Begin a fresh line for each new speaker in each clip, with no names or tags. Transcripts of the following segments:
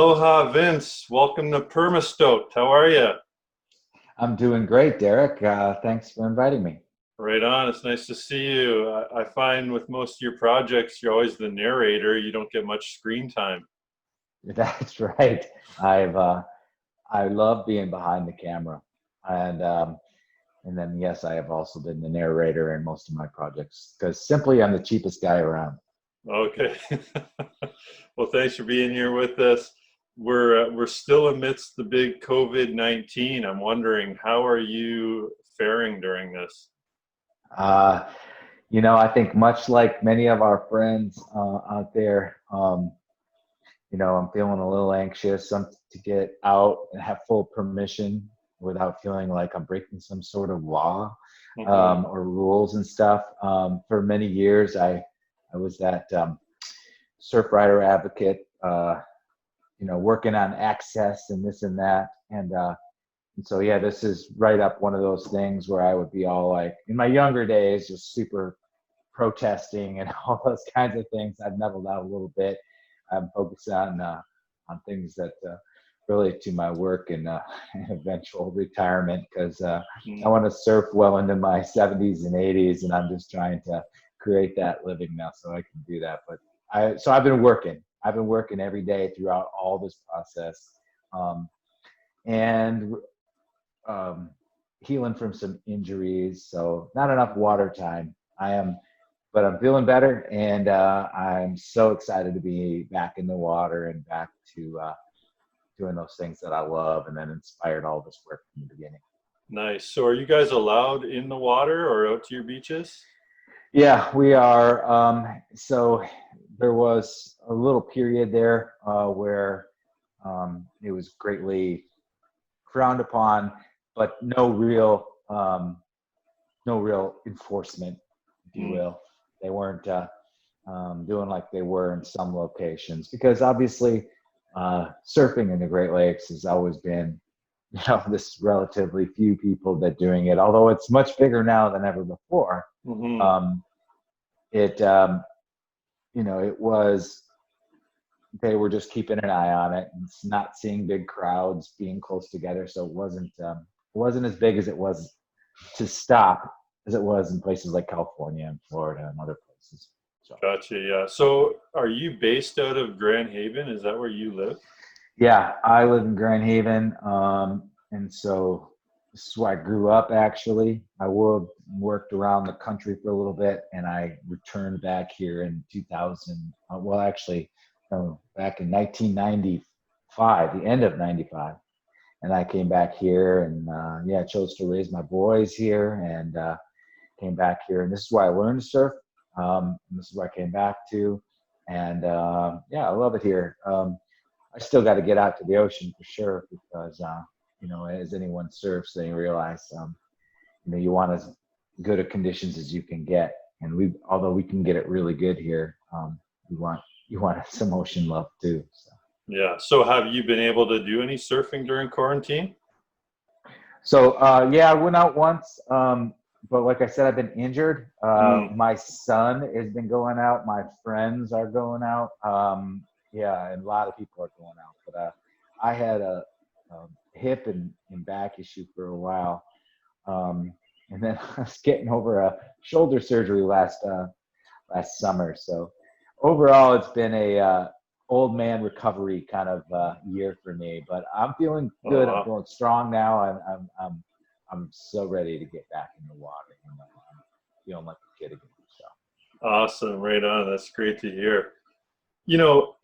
Aloha, Vince. Welcome to Permastoked. How are you?
I'm doing great, Derek. Thanks for inviting me.
Right on. It's nice to see you. I find with most of your projects, you're always the narrator. You don't get much screen time.
That's right. I love being behind the camera, and and then yes, I have also been the narrator in most of my projects because simply I'm the cheapest guy around.
Okay. Well, thanks for being here with us. We're still amidst the big COVID-19. I'm wondering, how are you faring during this?
Uh, I think much like many of our friends out there, I'm feeling a little anxious to get out and have full permission without feeling like I'm breaking some sort of law
Hmm.
or rules and stuff. For many years, I was that surf rider advocate, working on access and this and that. And so, yeah, this is right up one of those things where I would be all like, in my younger days, just super protesting and all those kinds of things. I've leveled out a little bit. I'm focused on things that relate to my work and eventual retirement because I want to surf well into my 70s and 80s, and I'm just trying to create that living now so I can do that. But I've been working. I've been working every day throughout all this process, and healing from some injuries. So not enough water time. But I'm feeling better, and I'm so excited to be back in the water and back to doing those things that I love, and then inspired all this work from the beginning.
Nice. So are you guys allowed in the water or out to your beaches?
Yeah, we are. So there was a little period there where it was greatly frowned upon, but no real enforcement, if you will. They weren't doing like they were in some locations because obviously surfing in the Great Lakes has always been, this relatively few people that doing it, although it's much bigger now than ever before.
Mm-hmm.
Um, it was, they were just keeping an eye on it and not seeing big crowds being close together. So it wasn't as big as it was to stop as it was in places like California and Florida and other places. So
Gotcha. Yeah. So are you based out of Grand Haven? Is that where you live?
yeah, I live in Grand Haven, and so this is where I grew up. Actually, worked around the country for a little bit, and I returned back here in 2000. Well, actually, no, back in 1995, the end of '95, and I came back here, and yeah, chose to raise my boys here, and came back here, and this is where I learned to surf. And this is where I came back to, and yeah, I love it here. I still got to get out to the ocean for sure because, as anyone surfs, they realize, you want as good a conditions as you can get. And although we can get it really good here, you want some ocean love too. So.
Yeah. So have you been able to do any surfing during quarantine?
So yeah, I went out once, but like I said, I've been injured.
Mm.
My son has been going out. My friends are going out. Yeah, and a lot of people are going out. But I had a hip and back issue for a while, and then I was getting over a shoulder surgery last summer. So overall, it's been a old man recovery kind of year for me. But I'm feeling
Oh,
good. I'm
wow.
feeling strong now. I'm so ready to get back in the water. I'm feeling like a kid again. So.
Awesome. Right on. That's great to hear.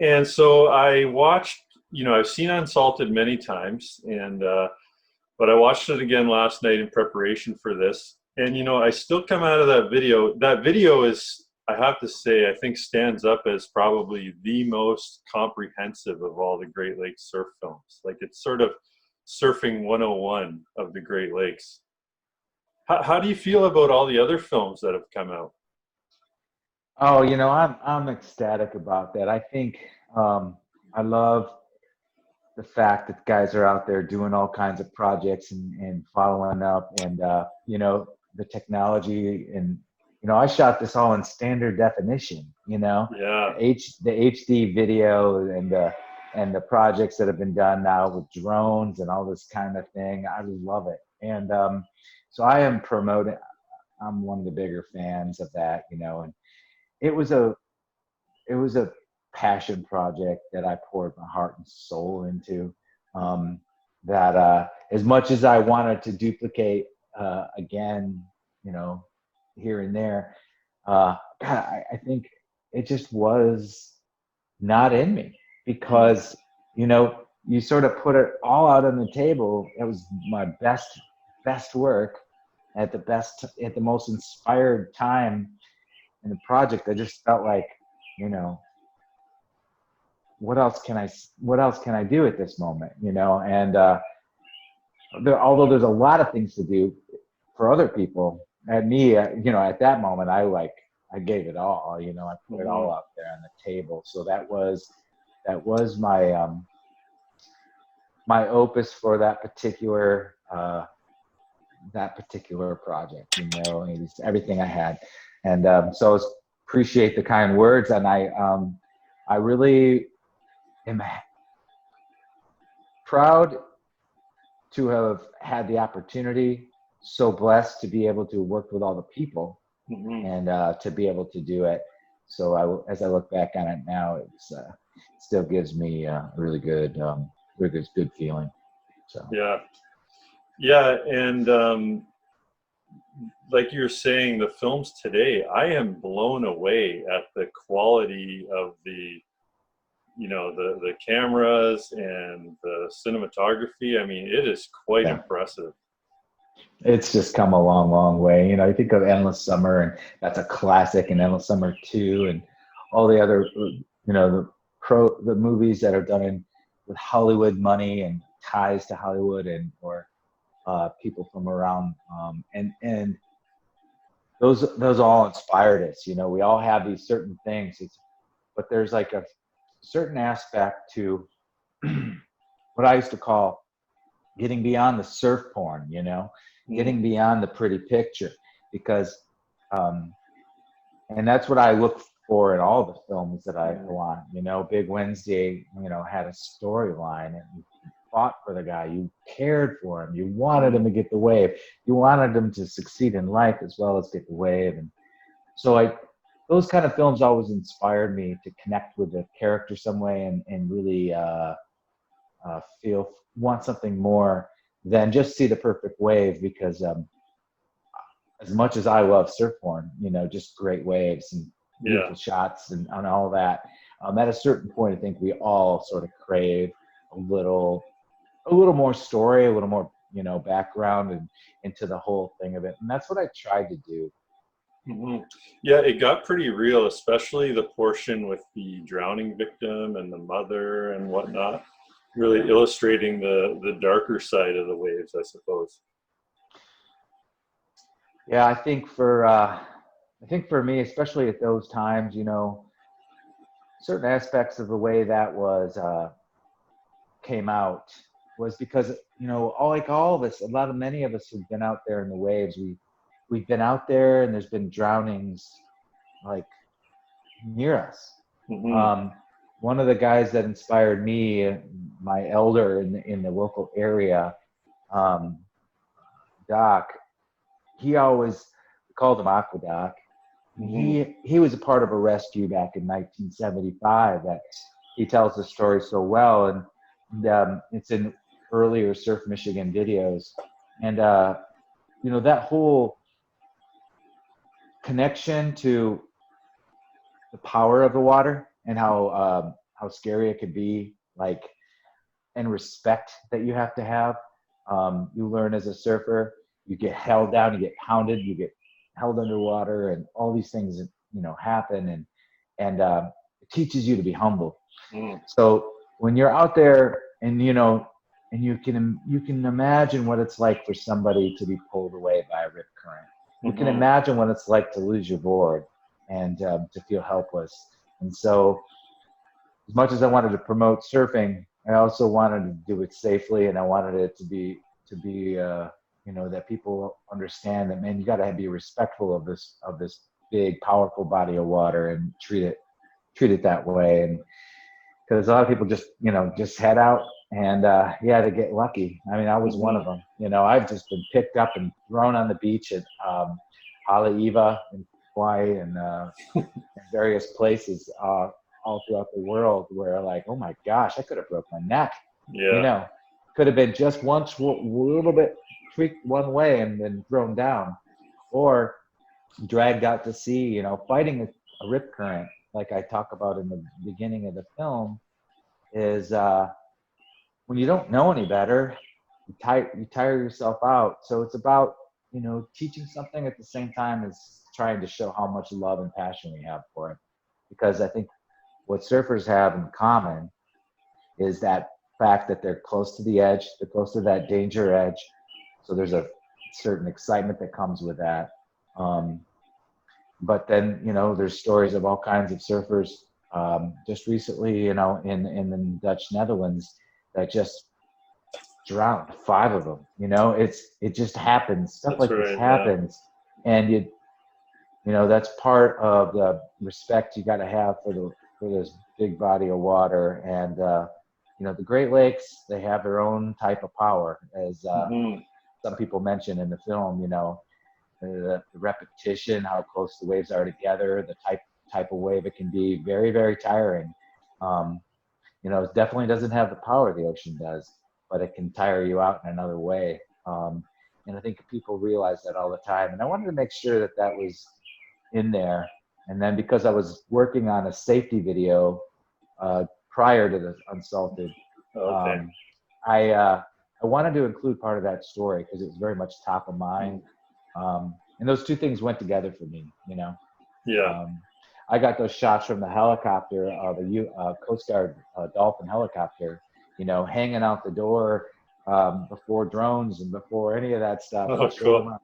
And so I watched, I've seen Unsalted many times, but I watched it again last night in preparation for this. And, I still come out of that video. That video is, I have to say, I think stands up as probably the most comprehensive of all the Great Lakes surf films. Like, it's sort of surfing 101 of the Great Lakes. How do you feel about all the other films that have come out?
Oh, I'm ecstatic about that. I think I love the fact that guys are out there doing all kinds of projects and following up, and the technology, and I shot this all in standard definition.
Yeah.
The HD video, and the projects that have been done now with drones and all this kind of thing. I love it. And so I am promoting, I'm one of the bigger fans of that, you know, and it was a passion project that I poured my heart and soul into. That as much as I wanted to duplicate again, you know, here and there, God, I think it just was not in me, because, you know, you sort of put it all out on the table. It was my best work at the most inspired time in the project. I just felt like, you know, what else can I do at this moment, you know? And although there's a lot of things to do for other people, at me, you know, at that moment, I gave it all, you know, I put it all out there on the table. So that was my my opus for that particular project, you know. It was everything I had. And so I appreciate the kind words, and I really am proud to have had the opportunity, so blessed to be able to work with all the people, and to be able to do it. So as I look back on it now, it still gives me a really good feeling. So
yeah, and like you're saying, the films today, I am blown away at the quality of the, you know, the cameras and the cinematography. I mean, it is quite impressive.
It's just come a long way. You know, you think of Endless Summer, and that's a classic, and Endless Summer 2, and all the other, you know, the movies that are done with Hollywood money and ties to Hollywood, and or people from around, and those all inspired us. You know, we all have these certain things, but there's like a certain aspect to what I used to call getting beyond the surf porn, you know, getting beyond the pretty picture, because and that's what I look for in all the films that I want. You know, Big Wednesday, you know, had a storyline, and you fought for the guy, you cared for him, you wanted him to get the wave, you wanted him to succeed in life as well as get the wave. And so those kind of films always inspired me to connect with the character some way, and really want something more than just see the perfect wave, because as much as I love surf porn, you know, just great waves and beautiful shots and all that, at a certain point, I think we all sort of crave a little more story, a little more, you know, background and into the whole thing of it. And that's what I tried to do.
Yeah, it got pretty real, especially the portion with the drowning victim and the mother and whatnot, really illustrating the darker side of the waves, I suppose.
Yeah, I think for me, especially at those times, you know, certain aspects of the way that was came out was because, you know, all of us, many of us who've been out there in the waves, we've been out there, and there's been drownings like near us. One of the guys that inspired me, my elder in the local area, Doc, he always called him Aqua Doc. He was a part of a rescue back in 1975 that he tells the story so well, and it's in earlier Surf Michigan videos. And you know, that whole connection to the power of the water and how scary it could be, like, and respect that you have to have. You learn as a surfer, you get held down, you get pounded, you get held underwater, and all these things, you know, happen, and it teaches you to be humble. So when you're out there, and you know, and you can imagine what it's like for somebody to be pulled away by a rip current. You can imagine what it's like to lose your board and to feel helpless. And so, as much as I wanted to promote surfing, I also wanted to do it safely, and I wanted it to be you know, that people understand that, man, you got to be respectful of this big, powerful body of water, and treat it that way. because a lot of people just head out and they get lucky. I mean, I was one of them. I've just been picked up and thrown on the beach at Haleiwa in Hawaii and various places all throughout the world where like, oh my gosh, I could have broke my neck.
Yeah.
Could have been just once a little bit tweaked one way and then thrown down, or dragged out to sea, fighting a rip current, like I talk about in the beginning of the film, is when you don't know any better, you tire yourself out. So it's about, teaching something at the same time as trying to show how much love and passion we have for it. Because I think what surfers have in common is that fact that they're close to the edge, they're close to that danger edge. So there's a certain excitement that comes with that. But then, there's stories of all kinds of surfers just recently, in the Dutch Netherlands that just drowned, 5 of them. It just happens. Stuff
That's
like
right,
this happens. And that's part of the respect you got to have for this big body of water. And the Great Lakes, they have their own type of power, as some people mention in the film. The repetition, how close the waves are together, the type of wave it can be, very, very tiring. It definitely doesn't have the power the ocean does, but it can tire you out in another way. And I think people realize that all the time. And I wanted to make sure that that was in there. And then because I was working on a safety video prior to the Unsalted, I wanted to include part of that story because it was very much top of mind. And those two things went together for me,
Yeah.
I got those shots from the helicopter, the Coast Guard Dolphin helicopter, hanging out the door before drones and before any of that stuff.
Oh, cool.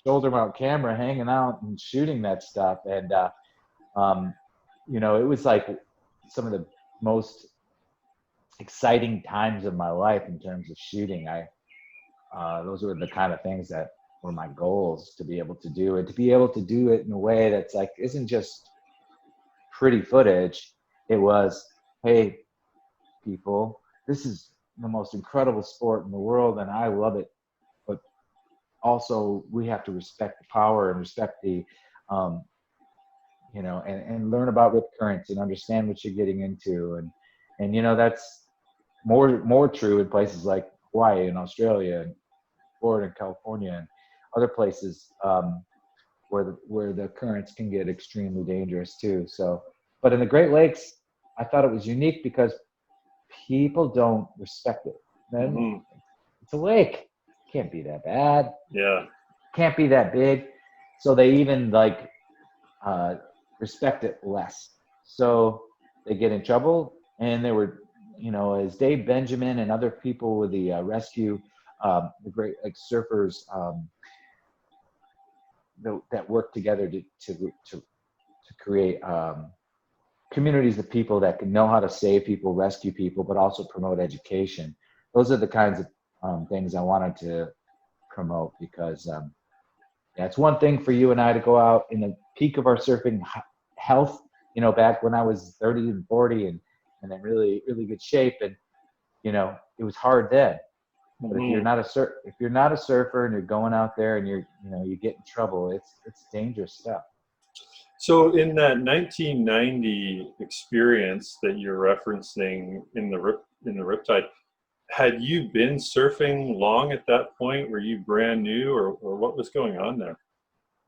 Shoulder mount camera, hanging out and shooting that stuff. And, it was like some of the most exciting times of my life in terms of shooting. Those were the kind of things that were my goals to be able to do, and to be able to do it in a way that's like, isn't just pretty footage. It was, hey, people, this is the most incredible sport in the world and I love it. But also we have to respect the power and respect the, and learn about rip currents and understand what you're getting into. And that's more true in places like Hawaii and Australia and Florida and California and other places where the currents can get extremely dangerous too. So, but in the Great Lakes, I thought it was unique because people don't respect it. Then it's a lake, can't be that bad.
Yeah,
can't be that big. So they even respect it less. So they get in trouble, and they were, as Dave Benjamin and other people with the rescue, the Great Lake surfers. That work together to create communities of people that can know how to save people, rescue people, but also promote education. Those are the kinds of things I wanted to promote because it's one thing for you and I to go out in the peak of our surfing health, back when I was 30 and 40 and in really, really good shape. And, it was hard then. But if you're not a surfer and you're going out there and you get in trouble, it's dangerous stuff.
So in that 1990 experience that you're referencing in the Riptide, had you been surfing long at that point? Were you brand new, or what was going on there?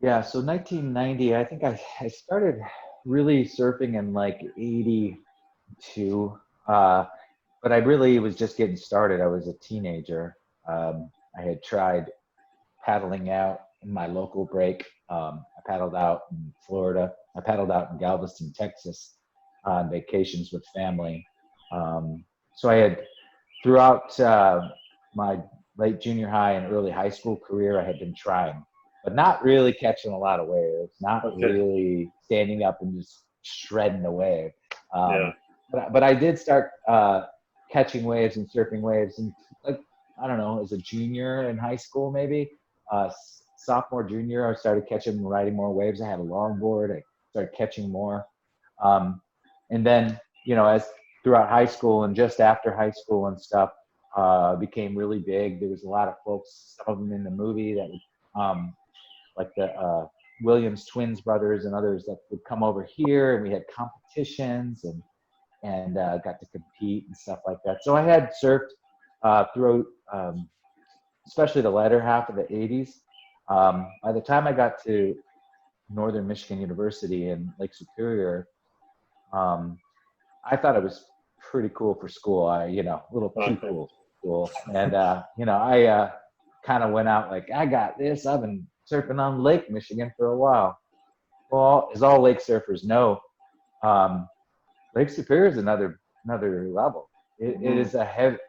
Yeah, so 1990, I think I started really surfing in like 82. But I really was just getting started. I was a teenager. I had tried paddling out in my local break. I paddled out in Florida. I paddled out in Galveston, Texas on vacations with family. So I had, throughout my late junior high and early high school career, I had been trying, but not really catching a lot of waves, not really standing up and just shredding a wave. But I did start catching waves and surfing waves, and I don't know, as a junior in high school, maybe sophomore, junior, I started catching and riding more waves. I had a longboard. I started catching more, and then as throughout high school and just after high school and stuff, became really big. There was a lot of folks, some of them in the movie that would, like the Williams twins brothers and others that would come over here, and we had competitions and got to compete and stuff like that. So I had surfed through, especially the latter half of the 80s. By the time I got to Northern Michigan University in Lake Superior, I thought it was pretty cool for school. A little too cool for school. And, I kind of went out like, I got this. I've been surfing on Lake Michigan for a while. Well, as all lake surfers know, Lake Superior is another level. It is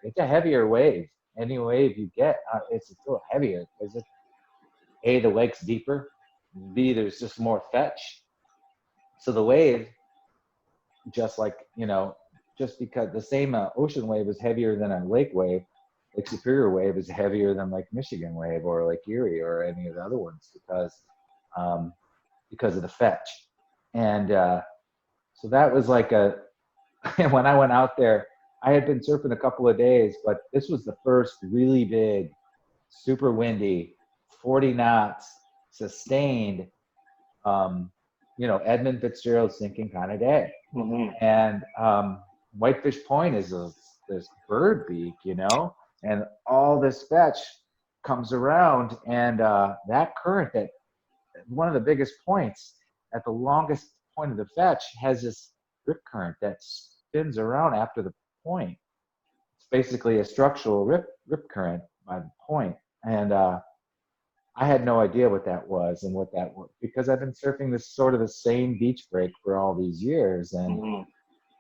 it's a heavier wave. Any wave you get, it's a little heavier because A, the lake's deeper. B, there's just more fetch. So the wave, just like, just because the same ocean wave is heavier than a lake wave, Lake Superior wave is heavier than Lake Michigan wave or Lake Erie or any of the other ones because of the fetch. And so that was like when I went out there, I had been surfing a couple of days, but this was the first really big, super windy, 40 knots, sustained, Edmund Fitzgerald sinking kind of day. And Whitefish Point is this bird beak, and all this fetch comes around, and that current, that one of the biggest points at the longest point of the fetch, has this rip current that spins around after the point. It's basically a structural rip current by the point. And I had no idea what that was and what that was, because I've been surfing this sort of the same beach break for all these years. And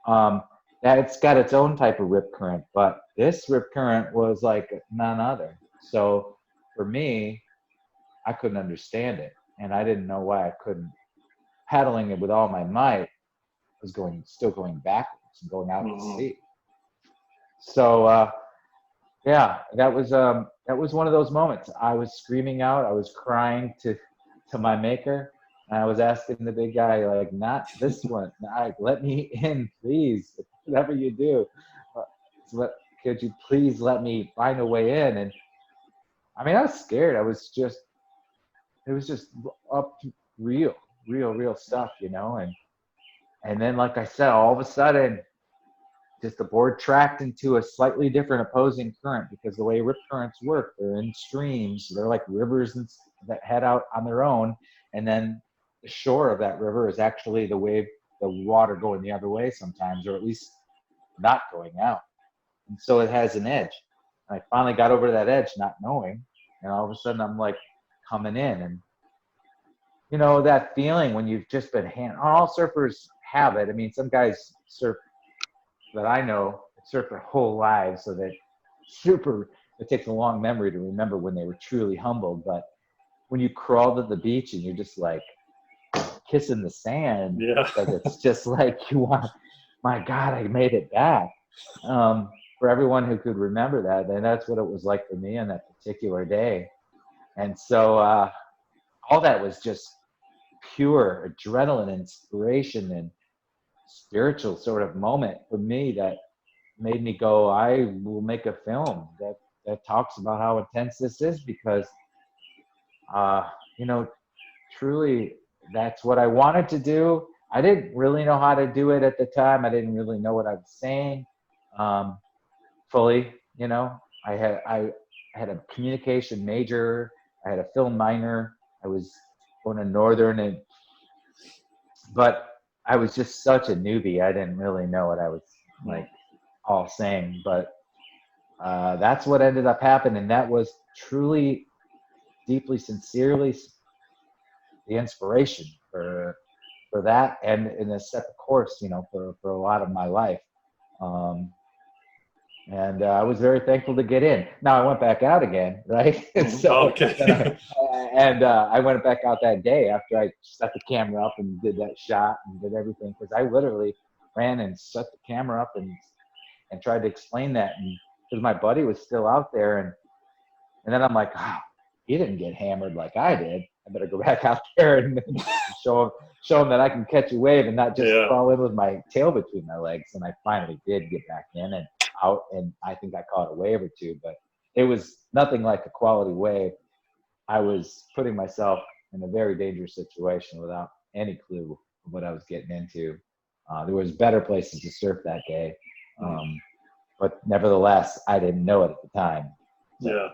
that it's got its own type of rip current, but this rip current was like none other. So for me, I couldn't understand it, and I didn't know why I couldn't. Paddling it with all my might was still going backwards and going out to sea. So yeah, that was one of those moments. I was screaming out, I was crying to my maker, and I was asking the big guy, like, not this one, let me in, please, whatever you do. Could you please let me find a way in? And I mean, I was scared. It was just up to real stuff, and then, like I said, all of a sudden, just the board tracked into a slightly different opposing current, because the way rip currents work, they're in streams. They're like rivers that head out on their own, and then the shore of that river is actually the water going the other way sometimes, or at least not going out. And so it has an edge. And I finally got over to that edge, not knowing, and all of a sudden I'm like coming in, and that feeling when you've just been all surfers have it. I mean, some guys surf that I know surf their whole lives, so that it takes a long memory to remember when they were truly humbled. But when you crawl to the beach and you're just like kissing the sand, because it's just like my God, I made it back. For everyone who could remember that, then that's what it was like for me on that particular day. And so all that was just pure adrenaline, inspiration, and spiritual sort of moment for me that made me go, I will make a film that talks about how intense this is, because truly that's what I wanted to do. I didn't really know how to do it at the time. I didn't really know what I was saying fully. I had a communication major, I had a film minor, I was going to Northern, but I was just such a newbie. I didn't really know what I was like all saying, but that's what ended up happening. That was truly, deeply, sincerely the inspiration for that, and it set the course, for a lot of my life. And I was very thankful to get in. Now I went back out again, right? So,
okay.
I went back out that day after I set the camera up and did that shot and did everything, because I literally ran and set the camera up and tried to explain that, and because my buddy was still out there, and then I'm like, oh, he didn't get hammered like I did. I better go back out there and show them that I can catch a wave and not just fall in with my tail between my legs. And I finally did get back in and out, and I think I caught a wave or two, but it was nothing like a quality wave. I was putting myself in a very dangerous situation without any clue of what I was getting into. There was better places to surf that day, but nevertheless, I didn't know it at the time. So.
Yeah.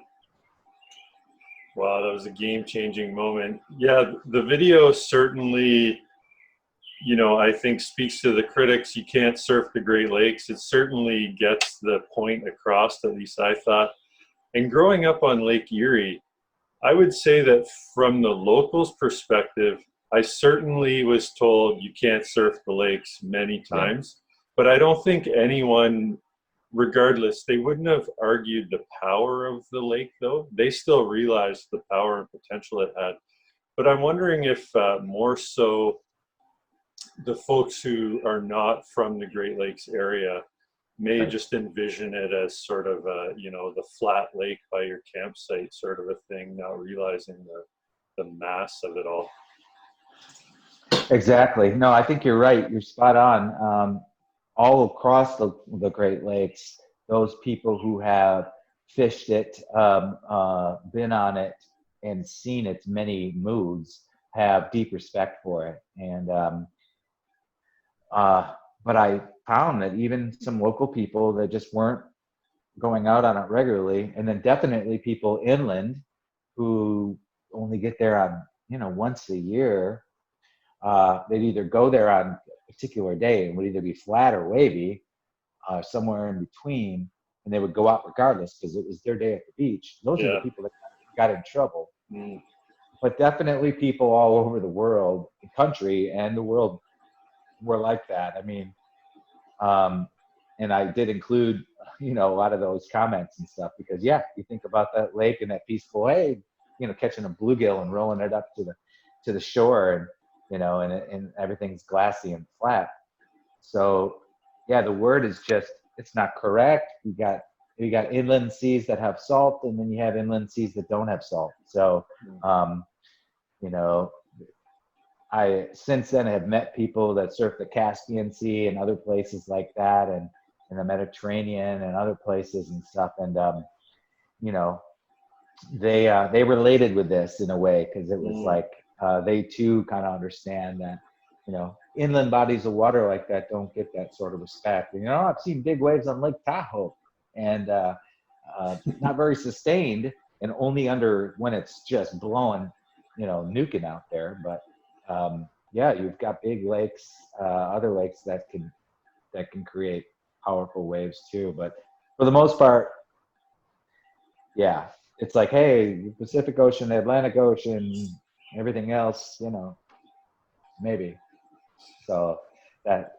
Wow, that was a game-changing moment. Yeah, the video certainly, you know, I think speaks to the critics. You can't surf the Great Lakes. It certainly gets the point across, at least I thought. And growing up on Lake Erie, I would say that from the locals' perspective, I certainly was told you can't surf the lakes many times, but I don't think anyone, regardless, they wouldn't have argued the power of the lake, though. They still realized the power and potential it had. But I'm wondering if more so the folks who are not from the Great Lakes area may just envision it as sort of a, you know, the flat lake by your campsite sort of a thing, not realizing the mass of it all.
Exactly. No, I think you're right. You're spot on. All across the Great Lakes, those people who have fished it, been on it, and seen its many moods have deep respect for it. And but I found that even some local people that just weren't going out on it regularly, and then definitely people inland who only get there on, you know, once a year, they'd either go there on a particular day and would either be flat or wavy, somewhere in between, and they would go out regardless because it was their day at the beach. Those are the people that got in trouble. But definitely people all over the world, the country and the world, were like that. I mean, and I did include, you know, a lot of those comments and stuff because, yeah, you think about that lake and that peaceful, hey, you know, catching a bluegill and rolling it up to the shore, and you know, and everything's glassy and flat. So, yeah, the word is just, it's not correct. You got inland seas that have salt, and then you have inland seas that don't have salt. So, you know, I since then have met people that surf the Caspian Sea and other places like that, and the Mediterranean and other places and stuff. And you know, they related with this in a way because it was like they too kind of understand that, you know, inland bodies of water like that don't get that sort of respect. And, you know, I've seen big waves on Lake Tahoe, and not very sustained, and only under when it's just blowing, you know, nuking out there. But yeah, you've got big lakes, other lakes that can create powerful waves too. But for the most part, yeah, it's like, hey, the Pacific Ocean, the Atlantic Ocean, everything else, you know, maybe. So that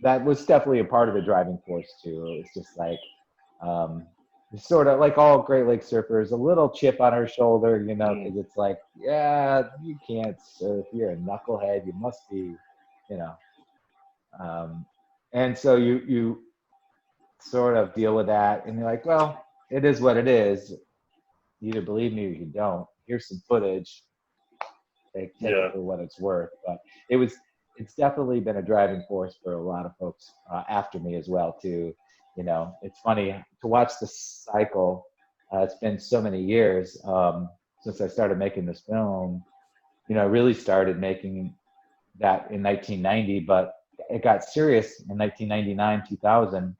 was definitely a part of the driving force too. It was just like, sort of like all Great Lakes surfers, a little chip on her shoulder, you know, because it's like, yeah, you can't surf, you're a knucklehead, you must be, you know. And so you sort of deal with that, and you're like, well, it is what it is. You either believe me or you don't. Here's some footage. Take it for what it's worth. But it's definitely been a driving force for a lot of folks after me as well too. You know, it's funny to watch the cycle. It's been so many years since I started making this film. You know, I really started making that in 1990, but it got serious in 1999, 2000.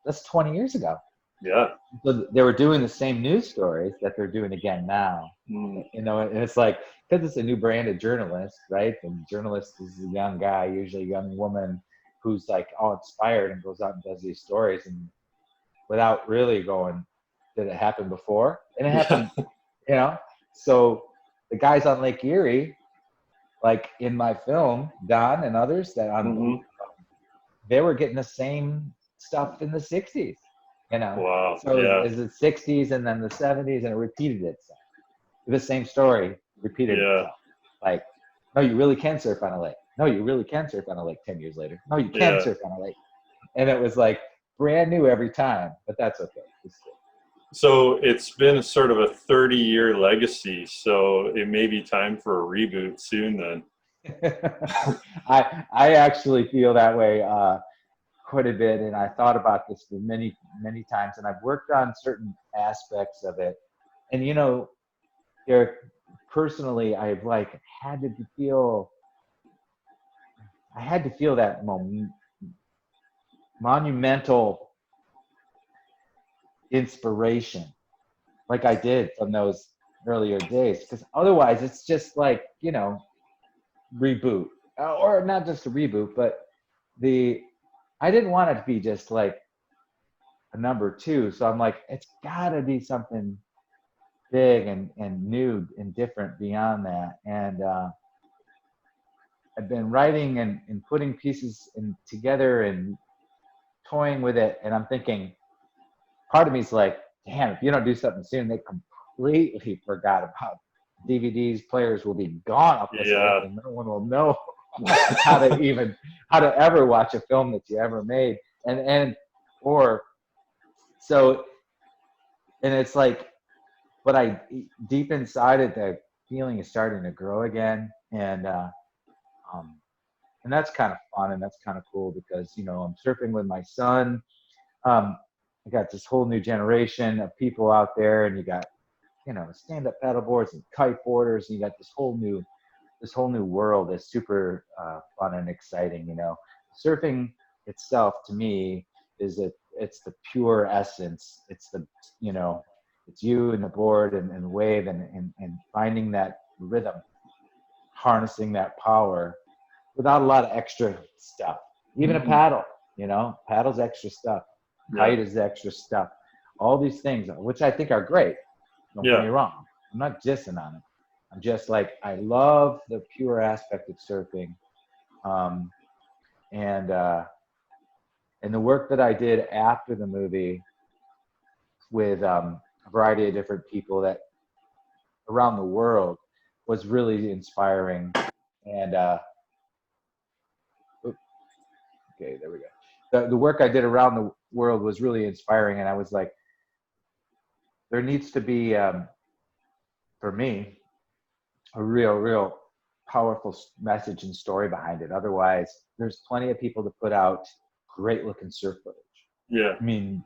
That's 20 years ago.
Yeah.
So they were doing the same news stories that they're doing again now. You know, and it's like, because it's a new brand of journalist, right? And journalist is a young guy, usually a young woman, who's like all inspired and goes out and does these stories, and without really going, did it happen before? And it happened, you know? So the guys on Lake Erie, like in my film, Don and others that they were getting the same stuff in the 60s, you know?
Wow.
So it was the 60s and then the 70s, and it repeated itself. The same story repeated itself. Like, no, you really can surf on a lake. No, you really can surf on a lake 10 years later. No, you can't surf on a lake. And it was like brand new every time, but that's okay. It's good.
So it's been sort of a 30-year legacy. So it may be time for a reboot soon then.
I actually feel that way quite a bit, and I thought about this for many times, and I've worked on certain aspects of it. And Derek, personally, I've like had to feel I had to feel that monumental inspiration, like I did from those earlier days, because otherwise it's just like reboot, or not just a reboot, but the I didn't want it to be just like a number two. So I'm like, it's got to be something big and new and different beyond that. And I've been writing and putting pieces together and toying with it. And I'm thinking, part of me is like, damn, if you don't do something soon, they completely forgot about DVDs. Players will be gone off this earth,
Yeah.
and no one will know how to ever watch a film that you ever made. Or so, and it's like, but I deep inside it, the feeling is starting to grow again, um, and that's kind of fun and that's kind of cool because I'm surfing with my son. I got this whole new generation of people out there, and you got stand-up paddle boards and kiteboarders, and you got this whole new world that's super fun and exciting. Surfing itself to me it's the pure essence. It's it's you and the board and the wave and finding that rhythm, harnessing that power without a lot of extra stuff. Even a paddle, paddle's extra stuff. Kite is extra stuff. All these things, which I think are great. Don't get me wrong. I'm not dissing on it. I'm just like, I love the pure aspect of surfing. Um, and the work that I did after the movie with a variety of different people that around the world was really inspiring. And okay, there we go. The work I did around the world was really inspiring, and I was like, there needs to be, for me, a real powerful message and story behind it. Otherwise, there's plenty of people to put out great looking surf footage.
Yeah.
I mean,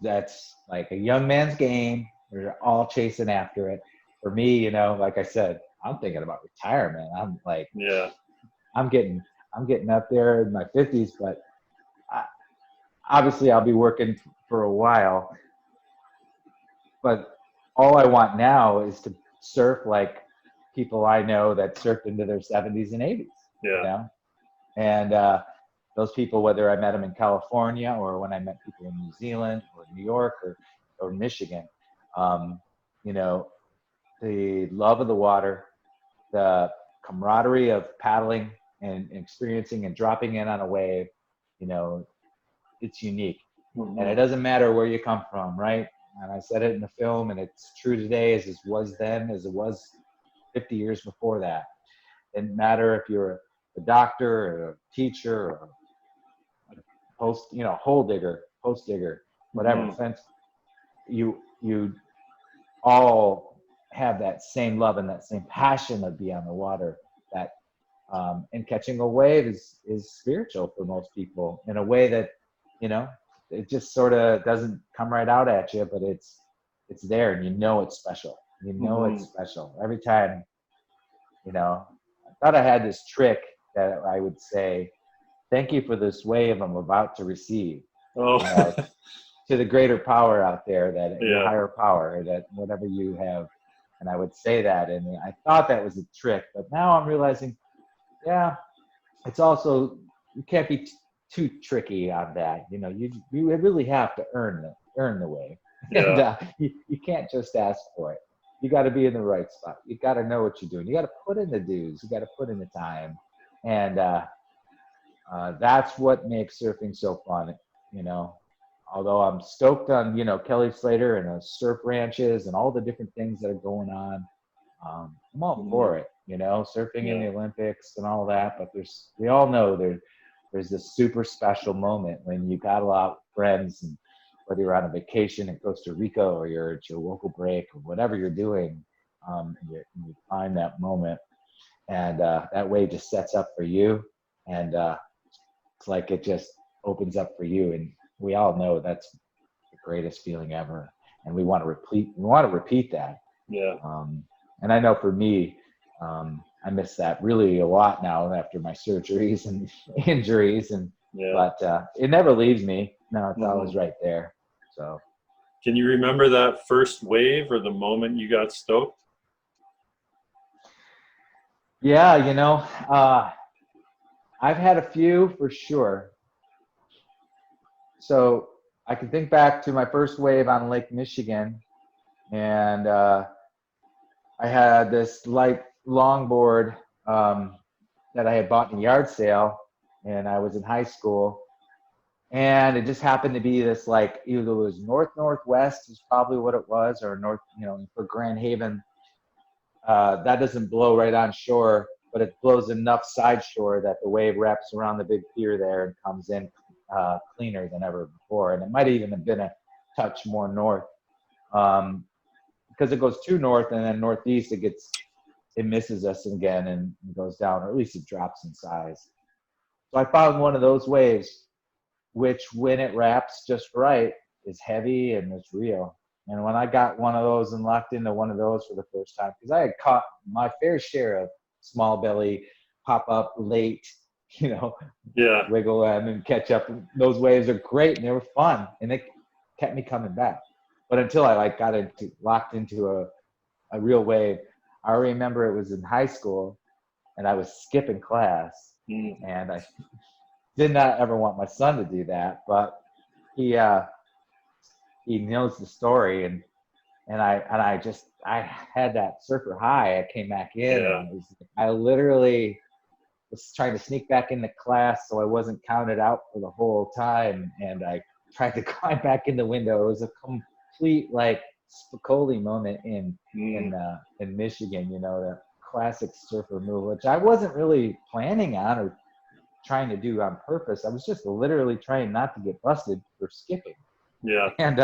that's like a young man's game. They're all chasing after it. For me, like I said, I'm thinking about retirement. I'm like, I'm getting up there in my 50s, but obviously I'll be working for a while. But all I want now is to surf like people I know that surfed into their 70s and 80s. And those people, whether I met them in California or when I met people in New Zealand or New York or Michigan, the love of the water, the camaraderie of paddling and experiencing and dropping in on a wave, it's unique. And it doesn't matter where you come from, right? And I said it in the film, and it's true today as it was then, as it was 50 years before that. It didn't matter if you're a doctor or a teacher or hole digger, post digger, whatever. Fence, you all have that same love and that same passion of being on the water. That and catching a wave is spiritual for most people in a way that it just sort of doesn't come right out at you, but it's there, and it's special. It's special every time. I thought I had this trick that I would say, thank you for this wave I'm about to receive. To the greater power out there, that your higher power, that whatever you have. And I would say that, and I thought that was a trick, but now I'm realizing, it's also, you can't be too tricky on that. You really have to earn the wave. And you can't just ask for it. You got to be in the right spot. You got to know what you're doing. You got to put in the dues. You got to put in the time. And that's what makes surfing so fun. Although I'm stoked on Kelly Slater and surf ranches and all the different things that are going on, I'm all for it. Surfing in the Olympics and all that. But we all know there's this super special moment when you paddle out with friends and whether you're on a vacation in Costa Rica or you're at your local break or whatever you're doing, you find that moment, and that wave just sets up for you, and it's like it just opens up for you, and we all know that's the greatest feeling ever, and we want to repeat that.
Yeah.
And I know for me, I miss that really a lot now after my surgeries and injuries, and but it never leaves me. No, it's always right there. So,
can you remember that first wave or the moment you got stoked?
Yeah, I've had a few for sure. So I can think back to my first wave on Lake Michigan, and I had this light longboard that I had bought in a yard sale, and I was in high school, and it just happened to be this, like, either it was northwest is probably what it was, or north, for Grand Haven, that doesn't blow right on shore, but it blows enough side shore that the wave wraps around the big pier there and comes in cleaner than ever before. And it might even have been a touch more north, because it goes too north, and then northeast it misses us again and goes down, or at least it drops in size. So I found one of those waves, which when it wraps just right is heavy and it's real. And when I got one of those and locked into one of those for the first time, because I had caught my fair share of small belly, pop up late, wiggle them and catch up. Those waves are great and they were fun, and they kept me coming back. But until I got locked into a real wave, I remember it was in high school, and I was skipping class, and I did not ever want my son to do that, but he knows the story, and I had that surfer high. I came back in, and I literally was trying to sneak back into class so I wasn't counted out for the whole time, and I tried to climb back in the window. It was a complete Spicoli moment in Michigan, that classic surfer move, which I wasn't really planning on or trying to do on purpose. I was just literally trying not to get busted for skipping.
Yeah.
And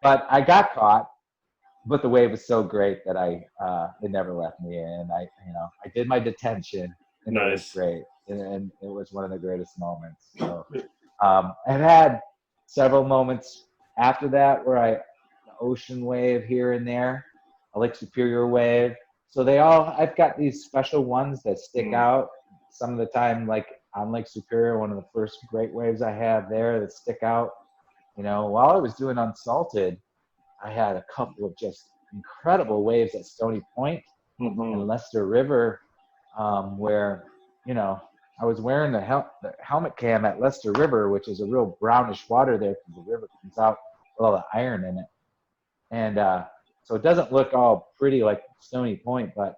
but I got caught, but the wave was so great that it never left me. And I did my detention, and It was great. And it was one of the greatest moments. So I've had several moments after that where the ocean wave here and there, a Lake Superior wave. So I've got these special ones that stick out. Some of the time, like on Lake Superior, one of the first great waves I had there that stick out. While I was doing Unsalted, I had a couple of just incredible waves at Stony Point and Leicester River, where, I was wearing the helmet cam at Leicester River, which is a real brownish water there because the river comes out with all the iron in it. And so it doesn't look all pretty like Stony Point, but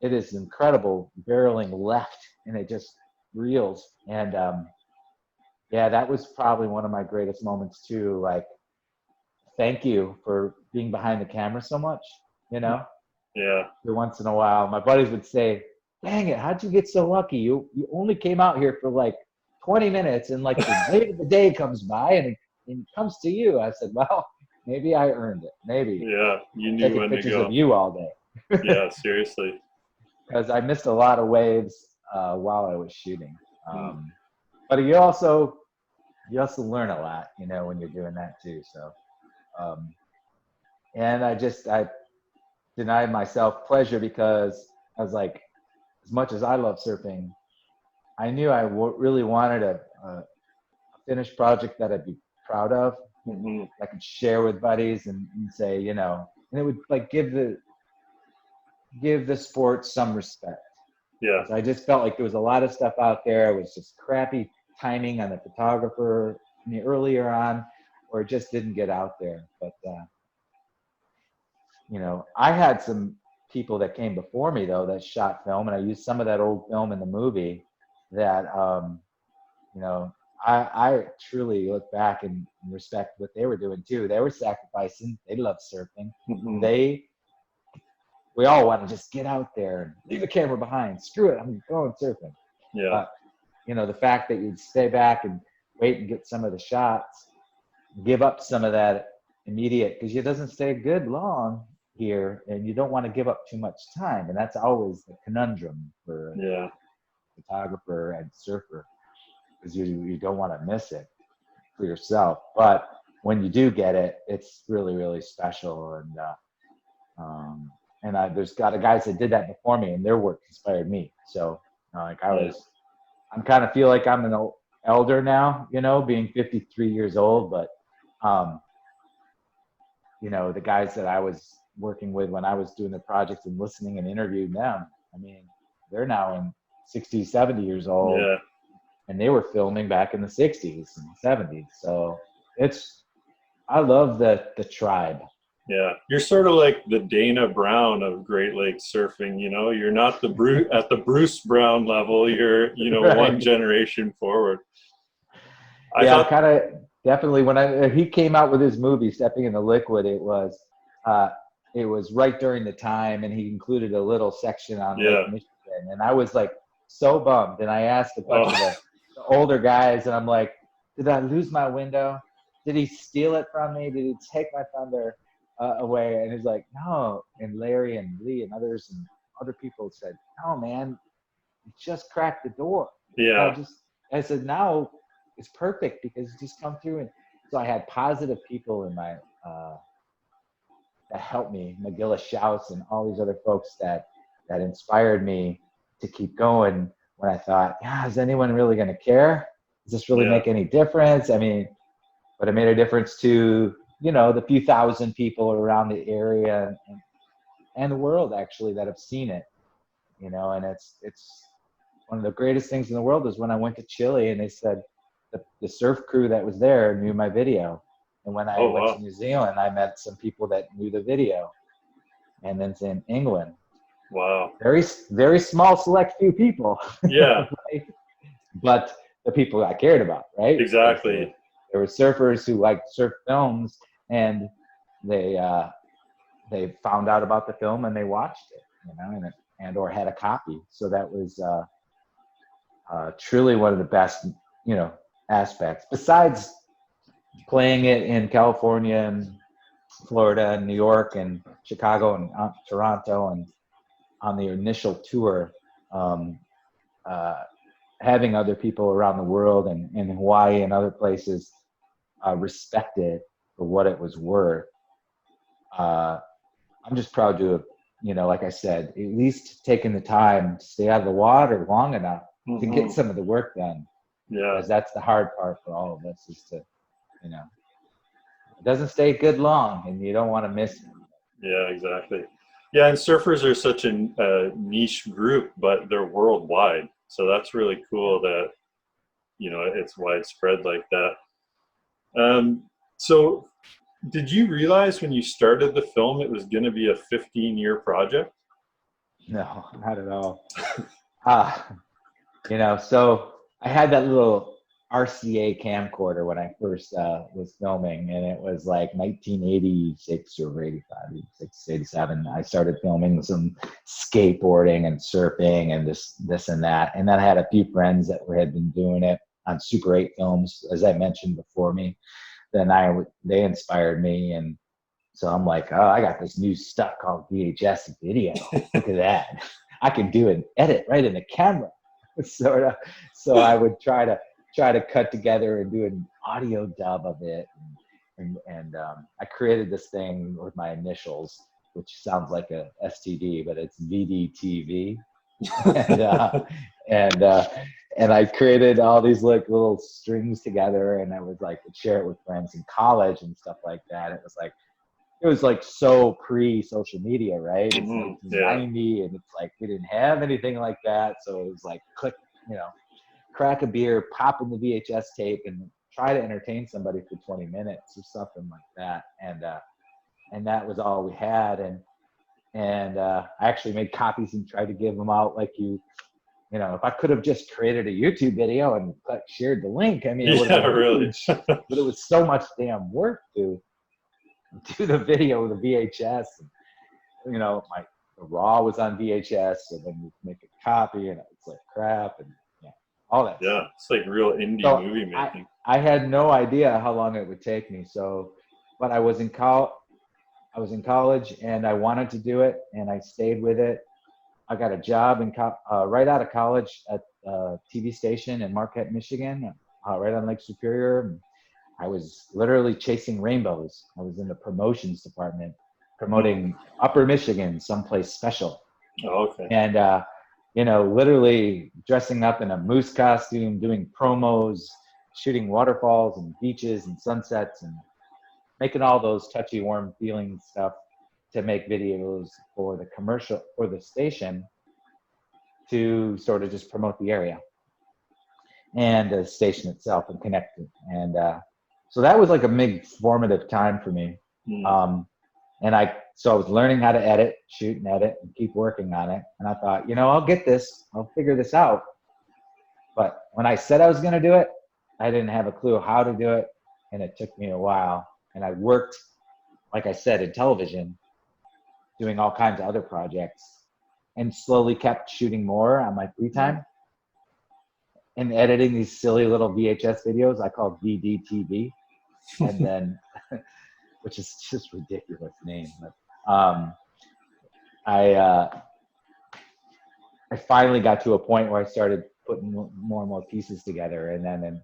it is incredible barreling left, and it just reels. And that was probably one of my greatest moments too. Like, thank you for being behind the camera so much, Yeah. Every once in a while, my buddies would say, "Dang it, how'd you get so lucky? You only came out here for 20 minutes, and the weight of the day comes by, and it comes to you." I said, "Well, maybe I earned it. Maybe."
Yeah, you knew
taking
when to
pictures
go.
of you all day.
Yeah, seriously.
Because I missed a lot of waves while I was shooting. But you also learn a lot, when you're doing that too. So, and I denied myself pleasure because I was like, as much as I love surfing, I knew I really wanted a finished project that I'd be proud of. I could share with buddies and say, and it would give the sport some respect.
Yeah.
So I just felt like there was a lot of stuff out there. It was just crappy timing on the photographer earlier on, or it just didn't get out there. But I had some people that came before me though that shot film, and I used some of that old film in the movie. That I truly look back and respect what they were doing too. They were sacrificing. They love surfing. We all want to just get out there and leave the camera behind. Screw it, I'm going surfing.
Yeah.
The fact that you'd stay back and wait and get some of the shots, give up some of that immediate, because it doesn't stay good long here, and you don't want to give up too much time, and that's always the conundrum for
Yeah.
a photographer and surfer, because you don't want to miss it for yourself. But when you do get it, it's really, really special. And there's got guys that did that before me, and their work inspired me. So like I'm kind of feel like I'm an elder now, being 53 years old, but the guys that I was working with when I was doing the project and listening and interviewing them, I mean, they're now in 60, 70 years old.
Yeah.
And they were filming back in the 60s and 70s. So I love the tribe.
Yeah, you're sort of like the Dana Brown of Great Lakes surfing. You're not at the Bruce Brown level. You're
Right.
one generation forward.
Yeah, kind of definitely. When he came out with his movie Stepping in the Liquid, it was right during the time, and he included a little section on Lake Michigan, and I was like so bummed. And I asked a bunch of the older guys, and I'm like, did I lose my window? Did he steal it from me? Did he take my thunder away? And he's like, no. And Larry and Lee and others and other people said, no, man, it just cracked the door.
Yeah.
I said, now it's perfect because it just come through. And so I had positive people in my that helped me, McGillis Shouts and all these other folks that inspired me to keep going when I thought, is anyone really going to care? Does this really make any difference? I mean, but it made a difference to, the few thousand people around the area and the world actually that have seen it, and it's one of the greatest things in the world is when I went to Chile and they said the surf crew that was there knew my video. And when I went to New Zealand, I met some people that knew the video. And then in England.
Wow.
Very, very small, select few people.
Yeah.
Right? But the people I cared about, right?
Exactly.
There were surfers who liked surf films, and they found out about the film and they watched it, and or had a copy. So that was truly one of the best, aspects. Besides playing it in California and Florida and New York and Chicago and Toronto and on the initial tour, having other people around the world and in Hawaii and other places respect it for what it was worth. I'm just proud to have, like I said, at least taken the time to stay out of the water long enough to get some of the work done.
Yeah.
Because that's the hard part for all of us is to, it doesn't stay good long and you don't want to miss it.
Yeah, exactly. Yeah, and surfers are such a niche group, but they're worldwide. So that's really cool that, it's widespread like that. So did you realize when you started the film it was going to be a 15-year project?
No, not at all. So I had that little RCA camcorder when I first was filming, and it was like 1986 or 85, 86, 87. I started filming some skateboarding and surfing and this and that. And then I had a few friends that had been doing it on Super 8 films, as I mentioned before me. Then they inspired me, and so I'm like, oh, I got this new stuff called VHS video. Look at that. I can do an edit right in the camera. So I would try to cut together and do an audio dub of it. And I created this thing with my initials, which sounds like a STD, but it's VDTV. And I created all these like little strings together, and I would like share it with friends in college and stuff like that. It was like so pre-social media, right? It's 1990, and it's like we didn't have anything like that. So it was like click, crack a beer, pop in the VHS tape, and try to entertain somebody for 20 minutes or something like that. And that was all we had. And I actually made copies and tried to give them out like if I could have just created a YouTube video and shared the link, I mean, it would have been huge. But it was so much damn work to do the video with a VHS. And, the RAW was on VHS, so then you make a copy, and it's like crap. And all that
Yeah,
stuff.
it's like real indie
So
movie making.
I had no idea how long it would take me. So, but I was in college and I wanted to do it, and I stayed with it. I got a job right out of college at a TV station in Marquette, Michigan, right on Lake Superior. I was literally chasing rainbows. I was in the promotions department, promoting Upper Michigan, someplace special.
Oh, okay.
And, literally dressing up in a moose costume, doing promos, shooting waterfalls and beaches and sunsets, and making all those touchy, warm feeling stuff to make videos for the commercial, for the station, to sort of just promote the area and the station itself and connect it. And so that was like a big formative time for me. So I was learning how to edit, shoot and edit, and keep working on it. And I thought, I'll get this, I'll figure this out. But when I said I was going to do it, I didn't have a clue how to do it. And it took me a while. And I worked, like I said, in television, doing all kinds of other projects, and slowly kept shooting more on my free time and editing these silly little VHS videos I called VDTV. And then, which is just ridiculous name. But I finally got to a point where I started putting more and more pieces together. And then,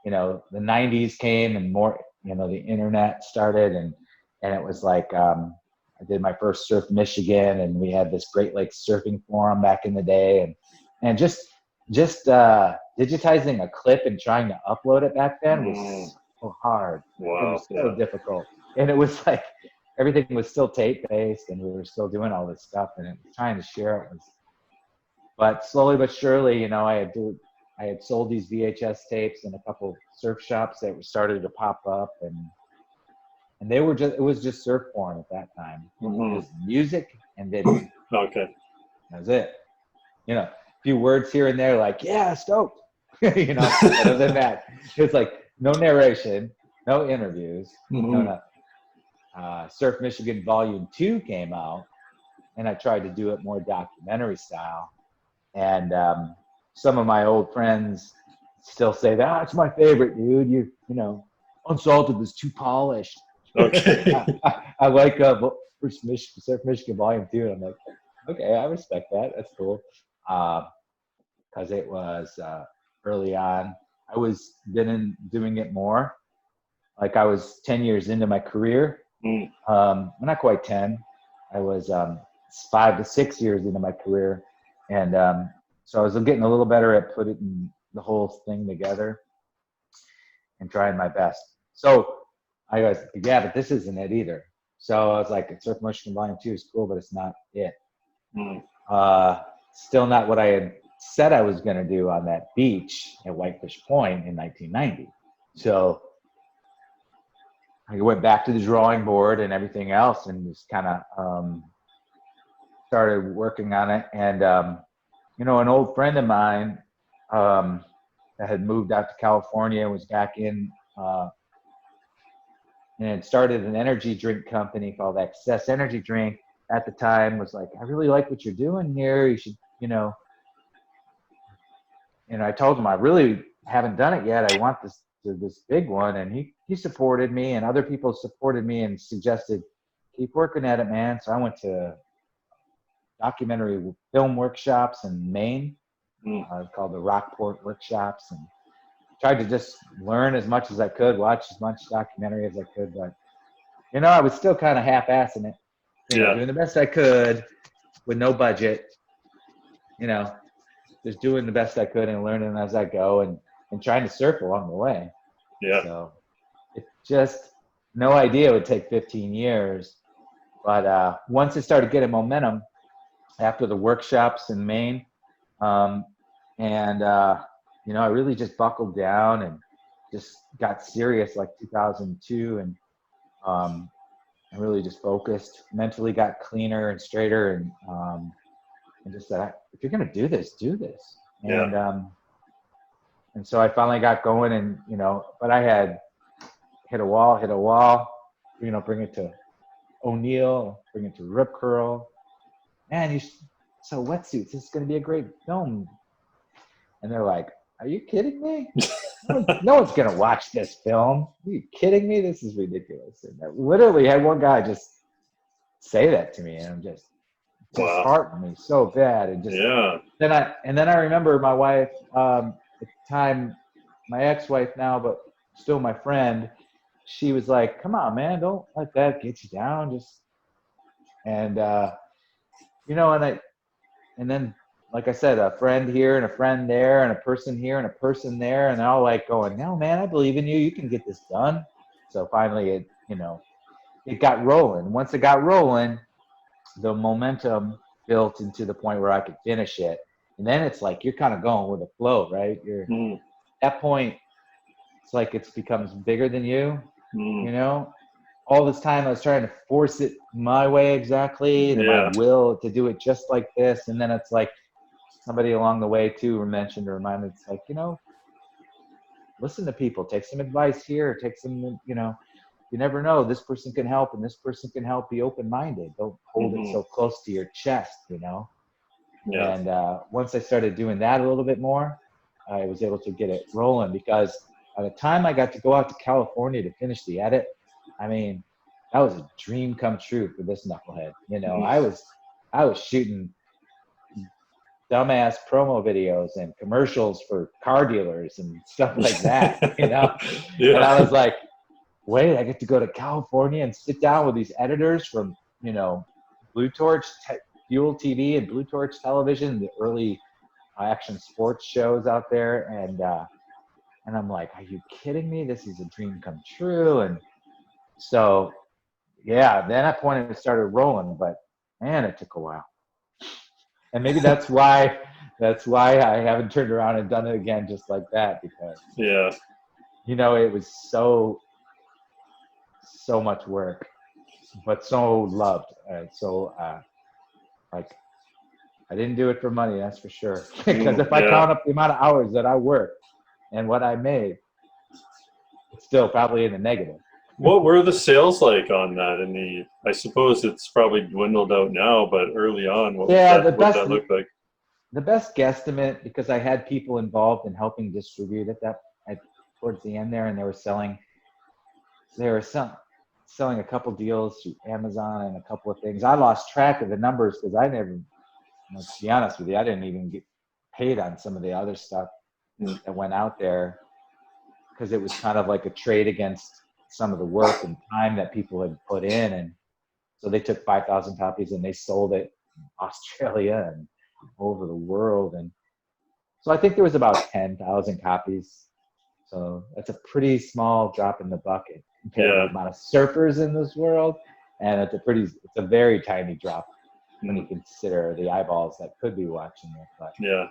the 90s came, and more, the internet started, and it was like, I did my first Surf Michigan, and we had this Great Lakes surfing forum back in the day, and just digitizing a clip and trying to upload it back then was so hard.
Wow.
It was so difficult, and it was like everything was still tape based, and we were still doing all this stuff, and trying to share it was. But slowly but surely, I had sold these VHS tapes in a couple surf shops that were started to pop up, and it was just surf porn at that time. It was music and video.
Okay.
That was it. A few words here and there, like, yeah, stoked. Other than that, it's like no narration, no interviews, no nothing. Surf Michigan Volume 2 came out, and I tried to do it more documentary style. And some of my old friends still say that, it's my favorite, dude. You Unsalted was too polished.
Okay.
I like Surf Michigan Volume 2. I'm like, okay, I respect that. That's cool. Because it was early on. I was doing it more. Like I was 10 years into my career. Not quite 10. I was 5 to 6 years into my career. And so I was getting a little better at putting the whole thing together and trying my best. So I was, yeah, but this isn't it either. So I was like, Surf Michigan Volume 2 is cool, but it's not it. Still not what I had said I was going to do on that beach at Whitefish Point in 1990. So I went back to the drawing board and everything else, and just kind of started working on it. And, an old friend of mine that had moved out to California, was back in, and had started an energy drink company called Access Energy Drink at the time, was like, I really like what you're doing here. You should, I told him I really haven't done it yet. I want this big one. And he supported me, and other people supported me and suggested, keep working at it, man. So I went to documentary film workshops in Maine, called the Rockport Workshops, and tried to just learn as much as I could, watch as much documentary as I could. But, I was still kind of half-assing it, doing the best I could with no budget, just doing the best I could and learning as I go, and trying to surf along the way.
Yeah.
So it just, no idea it would take 15 years. But once it started getting momentum after the workshops in Maine, I really just buckled down and just got serious like 2002, and I really just focused, mentally got cleaner and straighter, and just said, if you're going to do this, do this. And so I finally got going, and, but I had hit a wall, bring it to O'Neill, bring it to Rip Curl. Man, so wetsuits, this is going to be a great film. And they're like, are you kidding me? No one's going to watch this film. Are you kidding me? This is ridiculous. And I literally had one guy just say that to me, and I'm just
Wow.
disheartened me so bad. And just
Yeah.
then I remember my wife, at the time, my ex-wife now, but still my friend, she was like, come on, man, don't let that get you down. Just, and, you know, and then, like I said, a friend here and a friend there and a person here and a person there. And they're all like going, no, man, I believe in you. You can get this done. So finally it, you know, it got rolling. Once it got rolling, the momentum built into the point where I could finish it. And then it's like, you're kind of going with the flow, right? You're
Mm.
at that point, it's like it becomes bigger than you,
Mm.
you know? All this time I was trying to force it my way exactly, to my
Yeah.
will to do it just like this. And then it's like somebody along the way too mentioned or reminded, it's like, you know, listen to people, take some advice here, take some, you know, you never know, this person can help and this person can help. Be open-minded. Don't hold it
Mm-hmm.
so close to your chest, you know?
Yeah.
And once I started doing that a little bit more, I was able to get it rolling, because by the time I got to go out to California to finish the edit, I mean, that was a dream come true for this knucklehead. You know,
Mm.
I was shooting dumbass promo videos and commercials for car dealers and stuff like that, you know? And I
Yeah.
was like, wait, I get to go to California and sit down with these editors from, you know, Blue Torch, Fuel TV and Blue Torch Television, the early action sports shows out there. And I'm like, are you kidding me? This is a dream come true. And so, yeah, then at that point it started rolling, but man, it took a while. And maybe that's why I haven't turned around and done it again just like that, because
Yeah.
you know, it was so much work, but so loved. So like, I didn't do it for money, that's for sure. Because if I
Yeah.
count up the amount of hours that I worked and what I made, it's still probably in the negative.
What were the sales like on that? I suppose it's probably dwindled out now, but early on,
Yeah,
what did that look like?
the best guesstimate, because I had people involved in helping distribute it towards the end there, and they were selling a couple deals through Amazon and a couple of things. I lost track of the numbers because I never, you know, to be honest with you, I didn't even get paid on some of the other stuff
Mm.
that went out there, because it was kind of like a trade against some of the work and time that people had put in. And so they took 5,000 copies and they sold it in Australia and over the world. And so I think there was about 10,000 copies. So that's a pretty small drop in the bucket compared to
Yeah.
the amount of surfers in this world. And it's a very tiny drop when you
Mm.
consider the eyeballs that could be watching it. But
Yeah.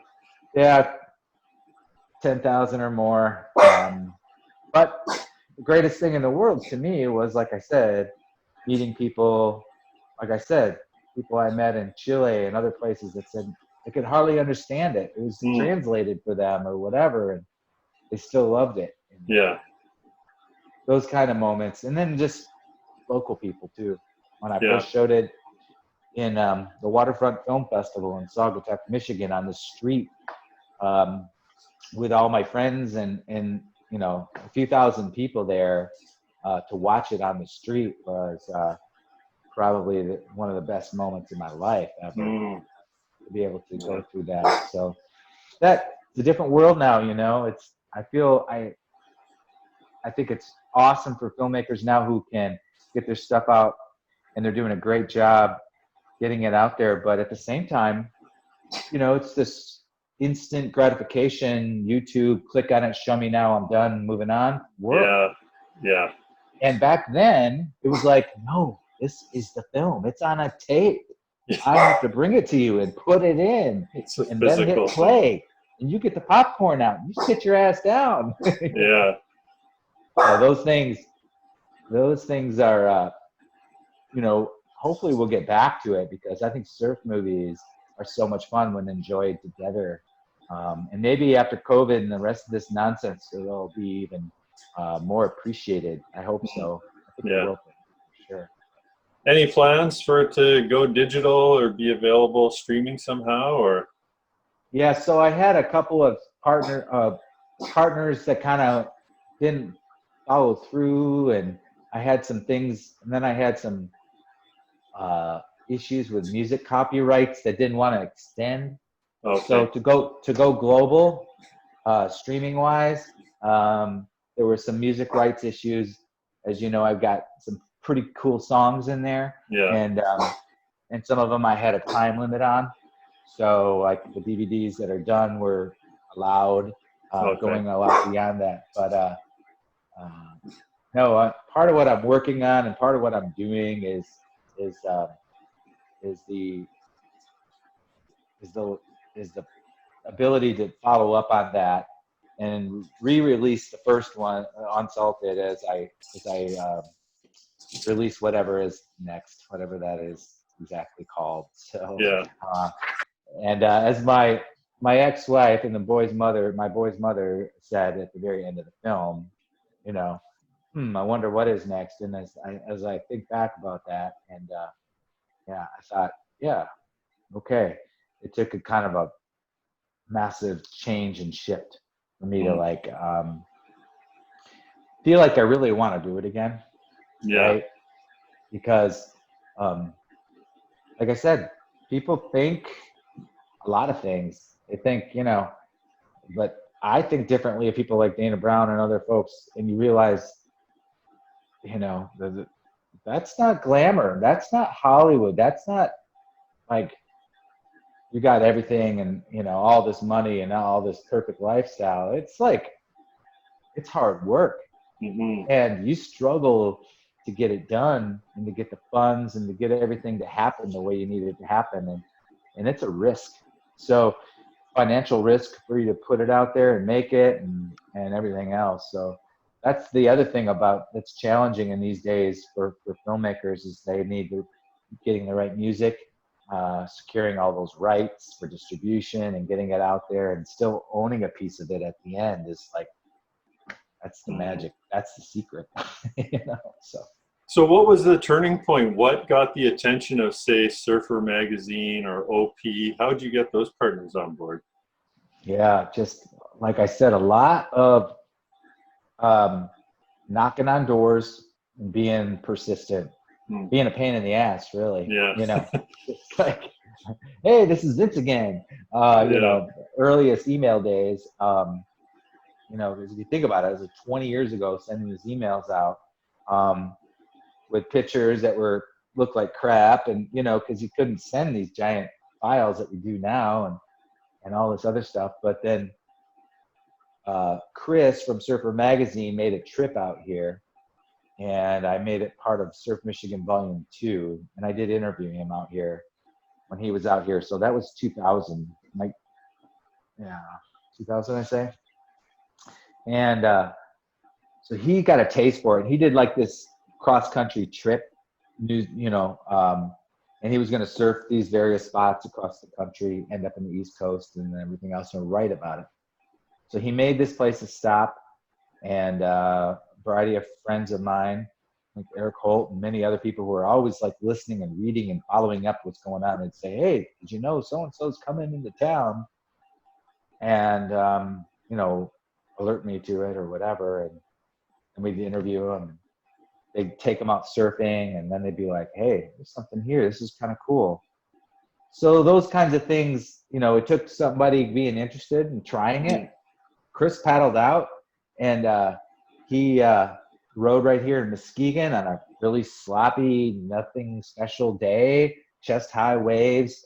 yeah, 10,000 or more. But the greatest thing in the world to me was, like I said, meeting people, like I said, people I met in Chile and other places that said they could hardly understand it. It was
Mm.
translated for them or whatever, and they still loved it. And
Yeah.
those kind of moments. And then just local people too. When I
Yeah.
first showed it in the Waterfront Film Festival in Saugatuck, Michigan, on the street, with all my friends and you know, a few thousand people there, to watch it on the street was probably one of the best moments in my life ever,
Mm.
to be able to
Yeah.
go through that. So that's a different world now, you know. I think it's awesome for filmmakers now who can get their stuff out, and they're doing a great job getting it out there. But at the same time, you know, it's this instant gratification, YouTube, click on it, show me now, I'm done, moving on world.
Yeah. Yeah.
And back then it was like, no, this is the film. It's on a tape. I have to bring it to you and put it in
It's a
and then hit
physical thing.
play. And you get the popcorn out. You sit your ass down.
Yeah.
So those things are, you know, hopefully we'll get back to it, because I think surf movies are so much fun when enjoyed together. And maybe after COVID and the rest of this nonsense, it'll be even more appreciated. I hope so. I think it
Yeah.
will be, for sure.
Any plans for it to go digital or be available streaming somehow, or?
Yeah, so I had a couple of partners that kind of didn't follow through, and I had some things, and then I had some issues with music copyrights that didn't want to extend.
Okay.
So to go global, streaming wise, there were some music rights issues. As you know, I've got some pretty cool songs in there,
Yeah.
and some of them I had a time limit on. So like the DVDs that are done were allowed, going a lot beyond that. But no, part of what I'm working on and part of what I'm doing is the ability to follow up on that and re-release the first one, Unsalted, as I release whatever is next, whatever that is exactly called. So
Yeah.
and as my ex-wife and my boy's mother said at the very end of the film, you know, I wonder what is next. And as I think back about that, and yeah, I thought, yeah, okay, it took a kind of a massive change and shift for me to like feel like I really want to do it again.
Yeah.
Right? Because like I said, people think a lot of things. They think, you know, but I think differently of people like Dana Brown and other folks, and you realize, you know, that's not glamour. That's not Hollywood. That's not like you got everything and, you know, all this money and all this perfect lifestyle. It's like, it's hard work.
Mm-hmm.
And you struggle to get it done and to get the funds and to get everything to happen the way you need it to happen. And it's a risk. So financial risk for you to put it out there and make it and everything else. So that's the other thing that's challenging in these days for filmmakers is they need to getting the right music, securing all those rights for distribution and getting it out there and still owning a piece of it at the end is like, that's the magic. That's the secret, you know. So
what was the turning point? What got the attention of, say, Surfer Magazine or OP? How did you get those partners on board?
Yeah, just like I said, a lot of knocking on doors and being persistent, being a pain in the ass, really.
Yeah.
You know, it's like, hey, this is Vince again. You know, earliest email days. You know, because if you think about it, it was 20 years ago sending these emails out with pictures that looked like crap, and you know, because you couldn't send these giant files that we do now, and all this other stuff. But then Chris from Surfer Magazine made a trip out here, and I made it part of Surf Michigan Volume 2, and I did interview him out here when he was out here. So that was 2000, like, yeah, 2000, I say. And so he got a taste for it. He did like this cross-country trip, you know, and he was going to surf these various spots across the country, end up in the East Coast and everything else, and write about it. So he made this place a stop, and a variety of friends of mine, like Eric Holt and many other people who are always like listening and reading and following up what's going on, and say, hey, did you know so-and-so's coming into town? And, you know, alert me to it or whatever. And we'd interview them. They'd take them out surfing, and then they'd be like, hey, there's something here. This is kind of cool. So those kinds of things, you know, it took somebody being interested in trying it. Chris paddled out, and he rode right here in Muskegon on a really sloppy, nothing special day, chest high waves,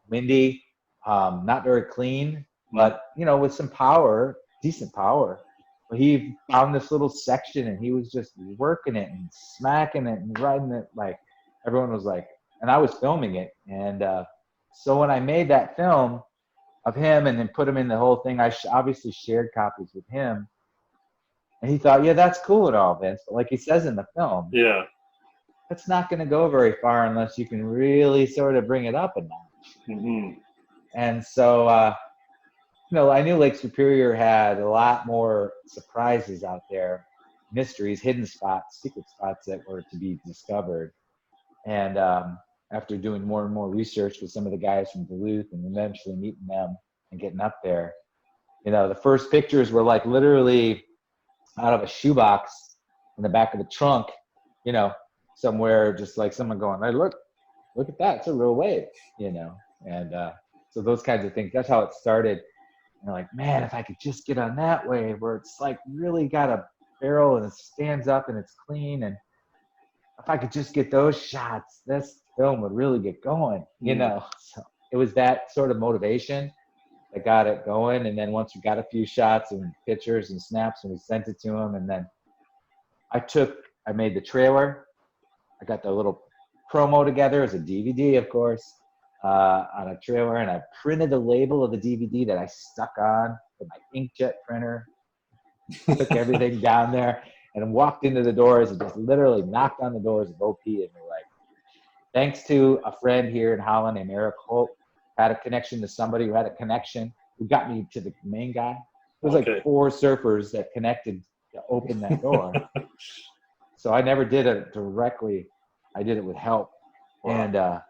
windy, not very clean, but, you know, with some power, decent power. But he found this little section, and he was just working it and smacking it and riding it like everyone was like, and I was filming it. And so when I made that film of him and then put him in the whole thing, I obviously shared copies with him. And he thought, yeah, that's cool and all, Vince. But like he says in the film,
yeah,
that's not going to go very far unless you can really sort of bring it up a notch.
Mm-hmm.
And so, you know, I knew Lake Superior had a lot more surprises out there, mysteries, hidden spots, secret spots that were to be discovered. And after doing more and more research with some of the guys from Duluth and eventually meeting them, and getting up there. You know, the first pictures were like literally out of a shoebox in the back of the trunk, you know, somewhere, just like someone going, hey, look at that. It's a real wave, you know? And so those kinds of things, that's how it started. And like, man, if I could just get on that wave where it's like really got a barrel and it stands up and it's clean. And if I could just get those shots, this film would really get going, you know? So it was that sort of motivation that got it going. And then once we got a few shots and pictures and snaps and we sent it to him, and then I made the trailer. I got the little promo together as a DVD, of course, on a trailer, and I printed the label of the DVD that I stuck on with my inkjet printer, took everything down there, and walked into the doors and just literally knocked on the doors of OP, and we're like, thanks to a friend here in Holland named Eric Holt, had a connection to somebody who had a connection who got me to the main guy. It was like 4 surfers that connected to open that door. So I never did it directly. I did it with help. Wow. And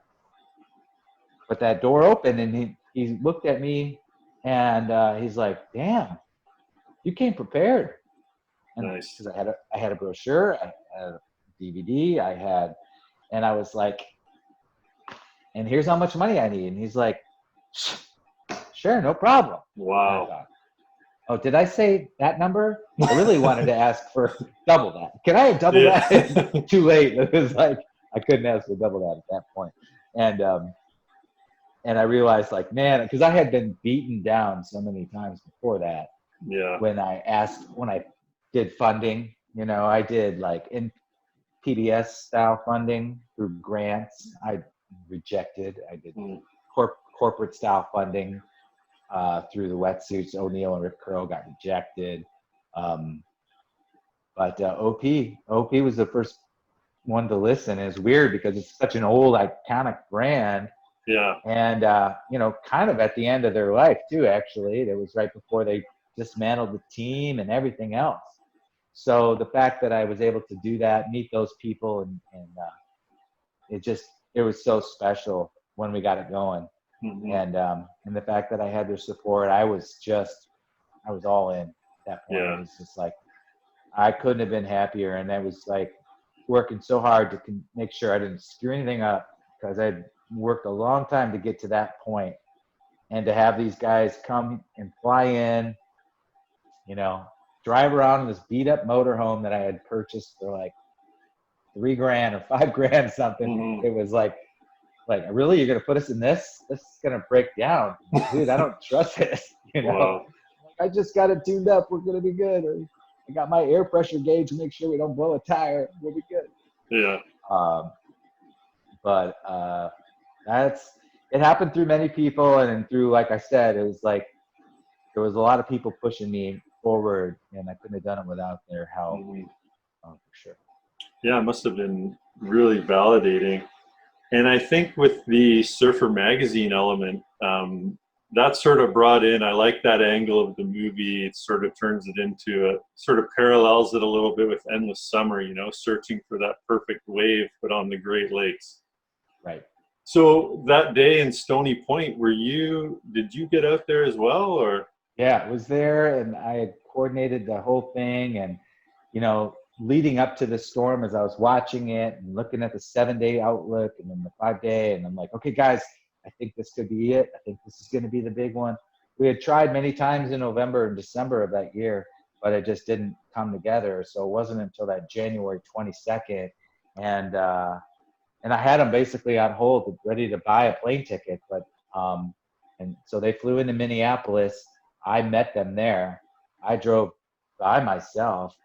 but that door opened, and he looked at me, and he's like, damn, you came prepared. And
nice.
Because I had a brochure, I had a DVD, and I was like, and here's how much money I need. And he's like, sure, no problem.
Wow.
Thought, oh, did I say that number? I really wanted to ask for double that. Can I have double that? Too late. It was like, I couldn't ask for double that at that point. And I realized, like, man, because I had been beaten down so many times before that.
Yeah.
When I did funding, you know, I did like in PBS style funding through grants. I rejected. I did corporate style funding through the wetsuits. O'Neill and Rip Curl got rejected. But OP was the first one to listen. And it's weird because it's such an old iconic brand.
Yeah.
And you know, kind of at the end of their life too, actually. It was right before they dismantled the team and everything else. So the fact that I was able to do that, meet those people, and it was so special when we got it going. Mm-hmm. And the fact that I had their support, I was all in at that point. Yeah. It was just like, I couldn't have been happier. And I was like working so hard to make sure I didn't screw anything up, because I'd worked a long time to get to that point. And to have these guys come and fly in, you know, drive around in this beat up motorhome that I had purchased for like $3,000 or $5,000 something. Mm-hmm. It was like, really, you're going to put us in this? This is going to break down. Dude, I don't trust this. You know, wow. I just got it tuned up. We're going to be good. Or I got my air pressure gauge to make sure we don't blow a tire. We'll be good.
Yeah.
But it happened through many people. And through, like I said, it was like, there was a lot of people pushing me forward, and I couldn't have done it without their help. Mm-hmm. For sure.
Yeah, it must have been really validating. And I think with the Surfer Magazine element, that sort of brought in, I like that angle of the movie. It sort of turns it into sort of parallels it a little bit with Endless Summer, you know, searching for that perfect wave, but on the Great Lakes.
Right.
So that day in Stony Point, did you get out there as well, or?
Yeah, I was there, and I had coordinated the whole thing. And, you know, leading up to the storm, as I was watching it and looking at the 7-day outlook and then the 5-day, and I'm like, okay, guys, I think this could be it. I think this is going to be the big one. We had tried many times in November and December of that year, but it just didn't come together. So it wasn't until that January 22nd. And I had them basically on hold, ready to buy a plane ticket. But, and so they flew into Minneapolis. I met them there. I drove by myself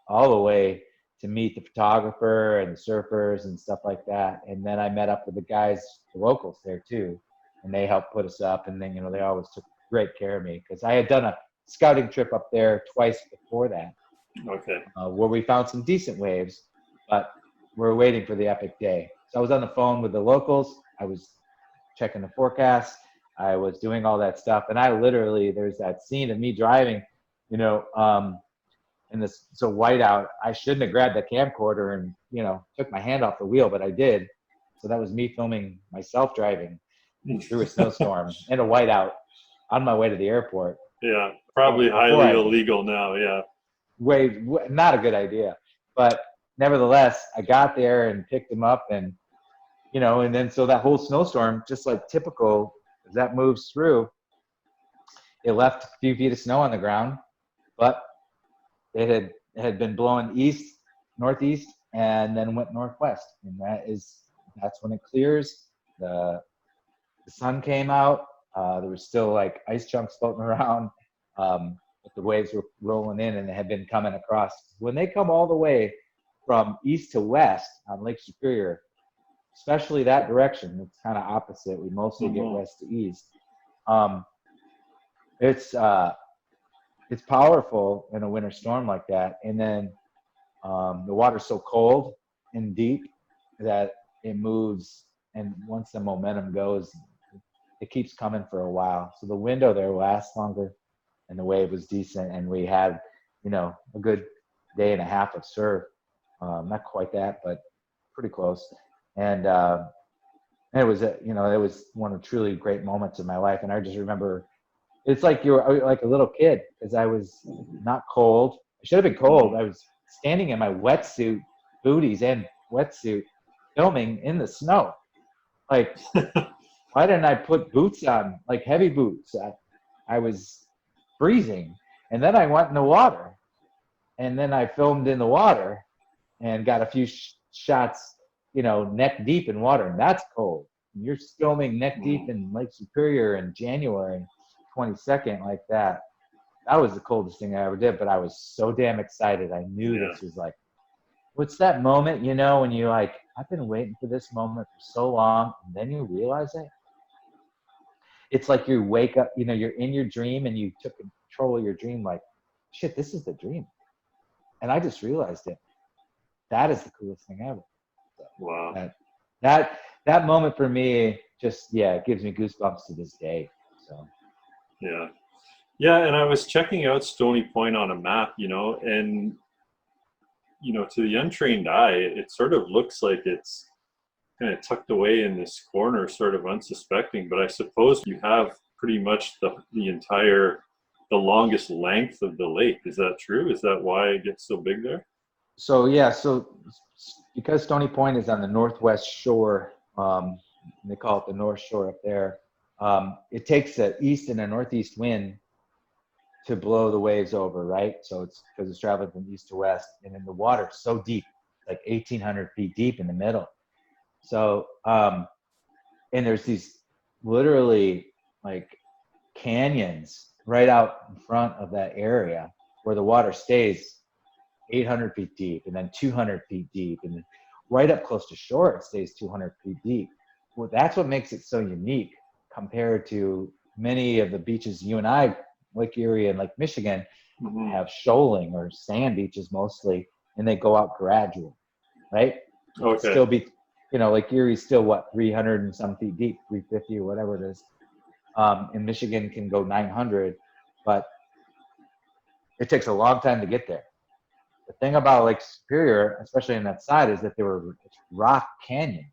all the way to meet the photographer and the surfers and stuff like that. And then I met up with the guys, the locals there too, and they helped put us up. And then, you know, they always took great care of me, because I had done a scouting trip up there twice before that.
Okay.
Where we found some decent waves, but we're waiting for the epic day. So I was on the phone with the locals. I was checking the forecast. I was doing all that stuff. And I literally, there's that scene of me driving, you know, in this so whiteout. I shouldn't have grabbed the camcorder and, you know, took my hand off the wheel, but I did. So that was me filming myself driving through a snowstorm in a whiteout. on my way to the airport.
Yeah, probably
Before
highly illegal now. Yeah.
not a good idea. But nevertheless, I got there and picked him up, and and then so that whole snowstorm, just like typical, as that moves through, it left a few feet of snow on the ground, but it had been blowing northeast, and then went northwest, and that's when it clears. The sun came out. There was still like ice chunks floating around, but the waves were rolling in, and they had been coming across. When they come all the way from east to west on Lake Superior, especially that direction, it's kind of opposite. We mostly get west to east. It's powerful in a winter storm like that, and then the water's so cold and deep that it moves, and once the momentum goes, it keeps coming for a while. So the window there lasts longer, and the wave was decent, and we had, a good day and a half of surf. Not quite that, but pretty close. And it was, it was one of the truly great moments of my life. And I just remember, it's like you were like a little kid, because I was not cold. I should have been cold. I was standing in my wetsuit, booties and wetsuit, filming in the snow. Like, why didn't I put boots on, like heavy boots? I was freezing. And then I went in the water, and then I filmed in the water and got a few shots, neck deep in water, and that's cold. You're filming neck deep in Lake Superior in January 22nd like that. That was the coldest thing I ever did, but I was so damn excited. I knew this was like, what's that moment, when you like, I've been waiting for this moment for so long, and then you realize it. It's like you wake up, you're in your dream, and you took control of your dream, like, shit, this is the dream. And I just realized it. That is the coolest thing ever. So
Wow.
That moment for me, just, it gives me goosebumps to this day. So.
Yeah. Yeah, and I was checking out Stony Point on a map, and to the untrained eye, it sort of looks like it's kind of tucked away in this corner, sort of unsuspecting. But I suppose you have pretty much the longest length of the lake. Is that true? Is that why it gets so big there?
So because Stony Point is on the northwest shore, they call it the North Shore up there. It takes an east and a northeast wind to blow the waves over, right? So it's because it's traveling from east to west, and then the water's so deep, like 1,800 feet deep in the middle. So, and there's these literally like canyons right out in front of that area where the water stays 800 feet deep, and then 200 feet deep, and then right up close to shore, it stays 200 feet deep. Well, that's what makes it so unique compared to many of the beaches you and I, Lake Erie and Lake Michigan, have shoaling or sand beaches mostly, and they go out gradual, right?
Okay.
Still be, Lake Erie's still 300 and some feet deep, 350 or whatever it is. In Michigan can go 900, but it takes a long time to get there. The thing about Lake Superior, especially on that side, is that it's rock canyon,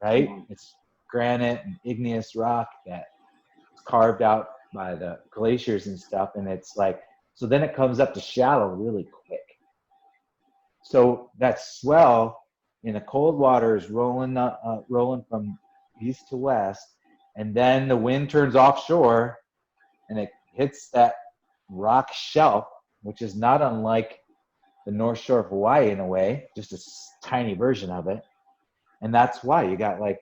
right? It's granite and igneous rock that is carved out by the glaciers and stuff, and it's like, so then it comes up to shallow really quick. So that swell in the cold water is rolling from east to west, and then the wind turns offshore, and it hits that rock shelf, which is not unlike the North Shore of Hawaii in a way, just a tiny version of it. And that's why you got like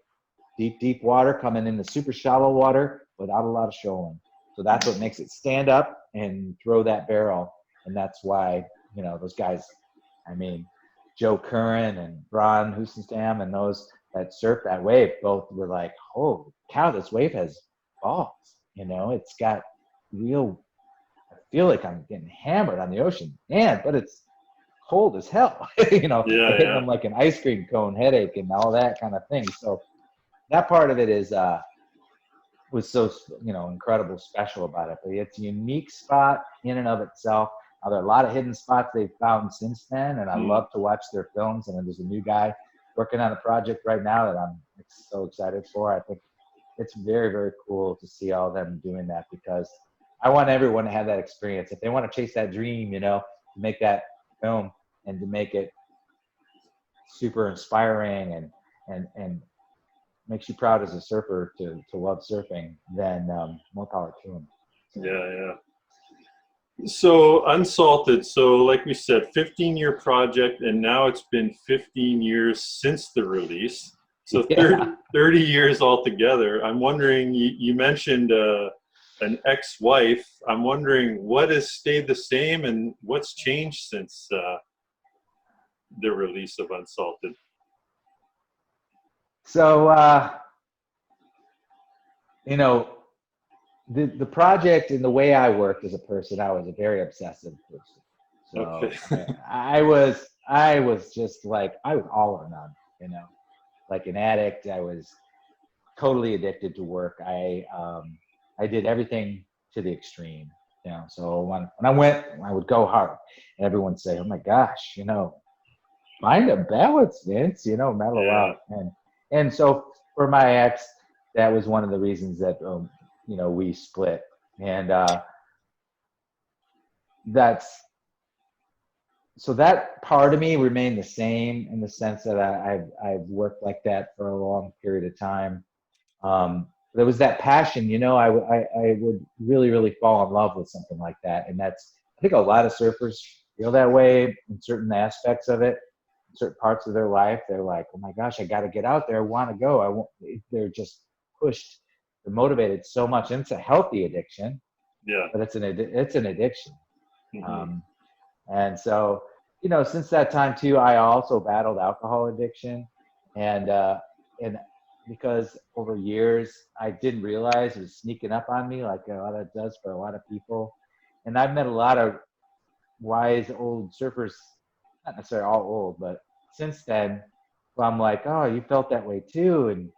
deep water coming into super shallow water without a lot of shoaling. So that's what makes it stand up and throw that barrel. And that's why, those guys, Joe Curran and Ron Husenstam and those that surf that wave both were like, holy cow, this wave has balls. It's got real, I feel like I'm getting hammered on the ocean, but it's cold as hell, hitting them like an ice cream cone headache and all that kind of thing. So that part of it was so, incredible, special about it. But it's a unique spot in and of itself. There are a lot of hidden spots they've found since then, and I love to watch their films. And there's a new guy working on a project right now that I'm so excited for. I think it's very, very cool to see all of them doing that, because I want everyone to have that experience. If they want to chase that dream, you know, to make that film and to make it super inspiring and makes you proud as a surfer to love surfing, then more power to them.
Yeah. So Unsalted, so like we said, 15-year project, and now it's been 15 years since the release. So
Yeah.
30 years altogether. I'm wondering, you mentioned an ex-wife. I'm wondering what has stayed the same and what's changed since the release of Unsalted.
So, you know, the project and the way I worked as a person, I was a very obsessive person. So
Okay.
I was just like, I was all or none, you know, like an addict. I was totally addicted to work. I did everything to the extreme, you know. So when I went, I would go hard, and everyone would say, "Oh my gosh, you know, find a balance, Vince, you know, mellow
Yeah.
out." And so for my ex, that was one of the reasons that you know, we split. And that's so that part of me remained the same, in the sense that I've worked like that for a long period of time. There was that passion, you know. I would really, really fall in love with something like that, and that's, I think a lot of surfers feel that way in certain aspects of it, in certain parts of their life. They're like, oh my gosh, I got to get out there. I want to go. I want. They're just pushed. They're motivated so much, and it's a healthy addiction,
Yeah.
but it's an addiction.
Mm-hmm.
Um, and so, you know, since that time too, I also battled alcohol addiction, and and because over years I didn't realize it was sneaking up on me, like a lot of it does for a lot of people. And I've met a lot of wise old surfers, not necessarily all old, but since then, where I'm like, oh, you felt that way too, and